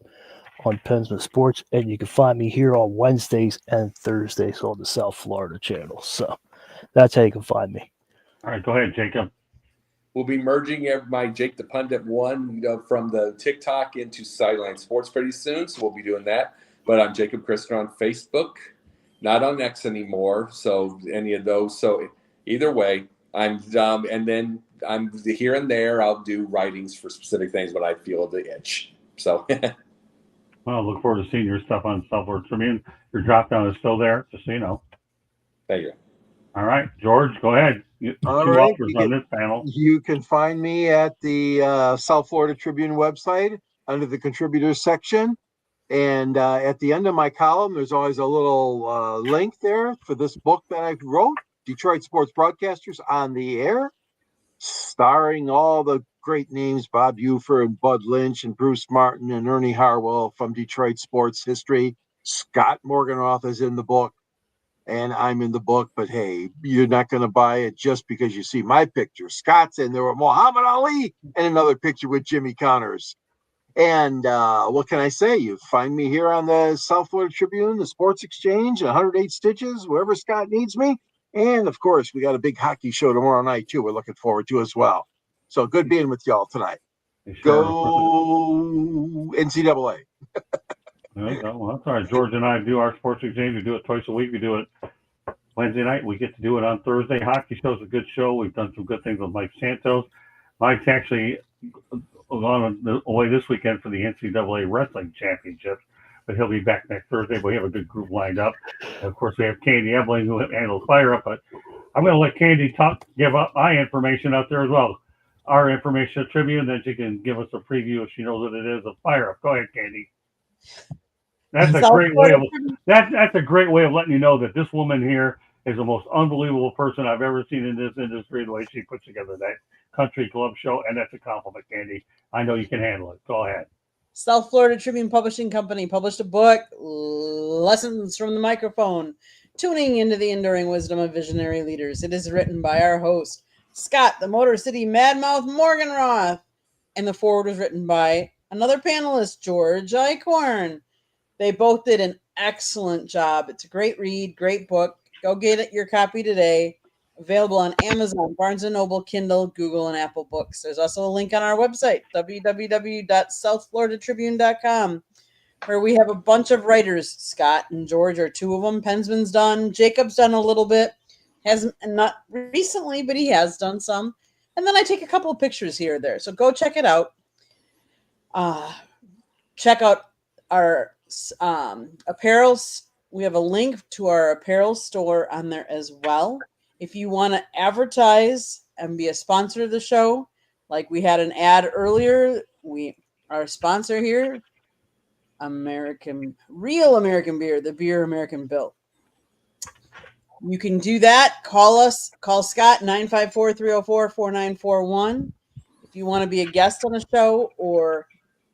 on Pensman Sports, and you can find me here on Wednesdays and Thursdays on the South Florida channel. So that's how you can find me. All right, go ahead, Jacob. We'll be merging my Jake the Pundit one from the TikTok into Sideline Sports pretty soon, so we'll be doing that. But I'm Jacob Christner on Facebook, not on X anymore. So any of those. So either way, I'm and then I'm here and there. I'll do writings for specific things when I feel the itch. So. Well, look forward to seeing your stuff on South Florida Tribune. Your drop down is still there, just so you know. Thank you. All right, George, go ahead. All two right, offers on this panel. You can find me at the South Florida Tribune website under the contributors section. And at the end of my column, there's always a little link there for this book that I wrote, Detroit Sports Broadcasters on the Air, starring all the great names, Bob Ufer and Bud Lynch and Bruce Martin and Ernie Harwell from Detroit sports history. Scott Morgenroth is in the book, and I'm in the book. But hey, you're not going to buy it just because you see my picture. Scott's in there with Muhammad Ali and another picture with Jimmy Connors. And what can I say? You find me here on the South Florida Tribune, the Sports Exchange, 108 Stitches, wherever Scott needs me. And of course, we got a big hockey show tomorrow night too. We're looking forward to as well. So good being with y'all tonight. Sure. Go NCAA. Well, that's all right. George and I do our sports exchange. We do it twice a week. We do it Wednesday night. We get to do it on Thursday. Hockey show's a good show. We've done some good things with Mike Santos. Mike's actually gone away this weekend for the NCAA Wrestling Championships, but he'll be back next Thursday. We have a good group lined up. And of course, we have Candy Ebling who handles Fire Up, but I'm going to let Candy give up my information out there as well. Our information at Tribune, then she can give us a preview if she knows what it is of Fire Up. Go ahead, Candy. That's a great way of that's a great way of letting you know that this woman here is the most unbelievable person I've ever seen in this industry. The way she puts together that country club show, and that's a compliment, Candy. I know you can handle it. Go ahead. South Florida Tribune Publishing Company published a book, Lessons from the Microphone, Tuning into the Enduring Wisdom of Visionary Leaders. It is written by our host, Scott, the Motor City Madmouth Morgenroth, and the foreword was written by another panelist, George Eichhorn. They both did an excellent job. It's a great read, great book. Go get your copy today. Available on Amazon, Barnes & Noble, Kindle, Google, and Apple Books. There's also a link on our website, www.southfloridatribune.com, where we have a bunch of writers. Scott and George are two of them. Pensman's done. Jacob's done a little bit. Hasn't, not recently, but he has done some. And then I take a couple of pictures here or there. So go check it out. Check out our apparels. We have a link to our apparel store on there as well. If you want to advertise and be a sponsor of the show, like we had an ad earlier, our sponsor here, Real American Beer, the beer American built. You can do that. Call Scott 954-304-4941. If you want to be a guest on the show or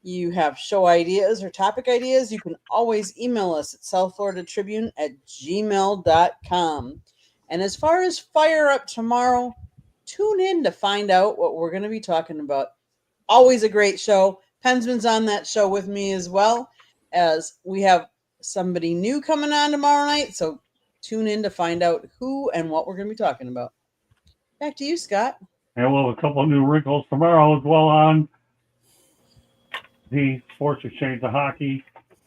you have show ideas or topic ideas, you can always email us at southfloridatribune@gmail.com. And as far as Fire Up tomorrow, tune in to find out what we're going to be talking about. Always a great show. Pensman's on that show with me as well, as we have somebody new coming on tomorrow night. So tune in to find out who and what we're going to be talking about. Back to you, Scott. And we'll have a couple of new wrinkles tomorrow as well on the Sports Exchange, the hockey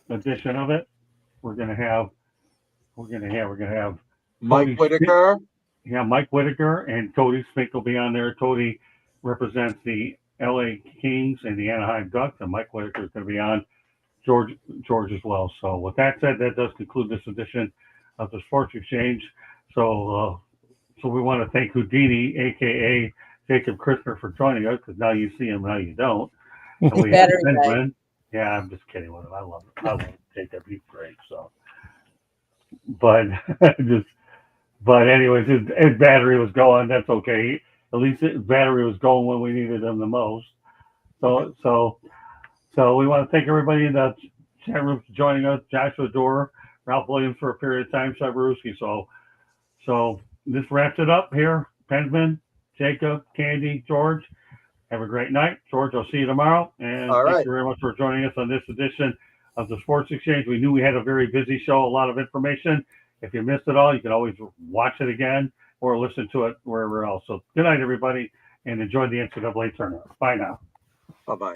edition of it. We're gonna have Mike Whitaker. Yeah, Mike Whitaker and Cody Spink will be on there. Cody represents the LA Kings and the Anaheim Ducks, and Mike Whitaker is going to be on. George as well. So with that said, that does conclude this edition of the Sports Exchange. So we want to thank Houdini, aka Jacob Christner, for joining us, because now you see him, now you don't. And we have Benjamin. Yeah, I'm just kidding with him. I love Jacob. He's great. So, but anyways, his battery was going. That's okay. At least his battery was going when we needed him the most. So we want to thank everybody in the chat room for joining us. Joshua Dorr, Ralph Williams for a period of time, Shabaruski. So this wraps it up here. Pensman, Jacob, Candy, George. Have a great night. George, I'll see you tomorrow. And thank you very much for joining us on this edition of the Sports Exchange. We knew we had a very busy show, a lot of information. If you missed it all, you can always watch it again or listen to it wherever else. So good night, everybody, and enjoy the NCAA tournament. Bye now. Bye-bye.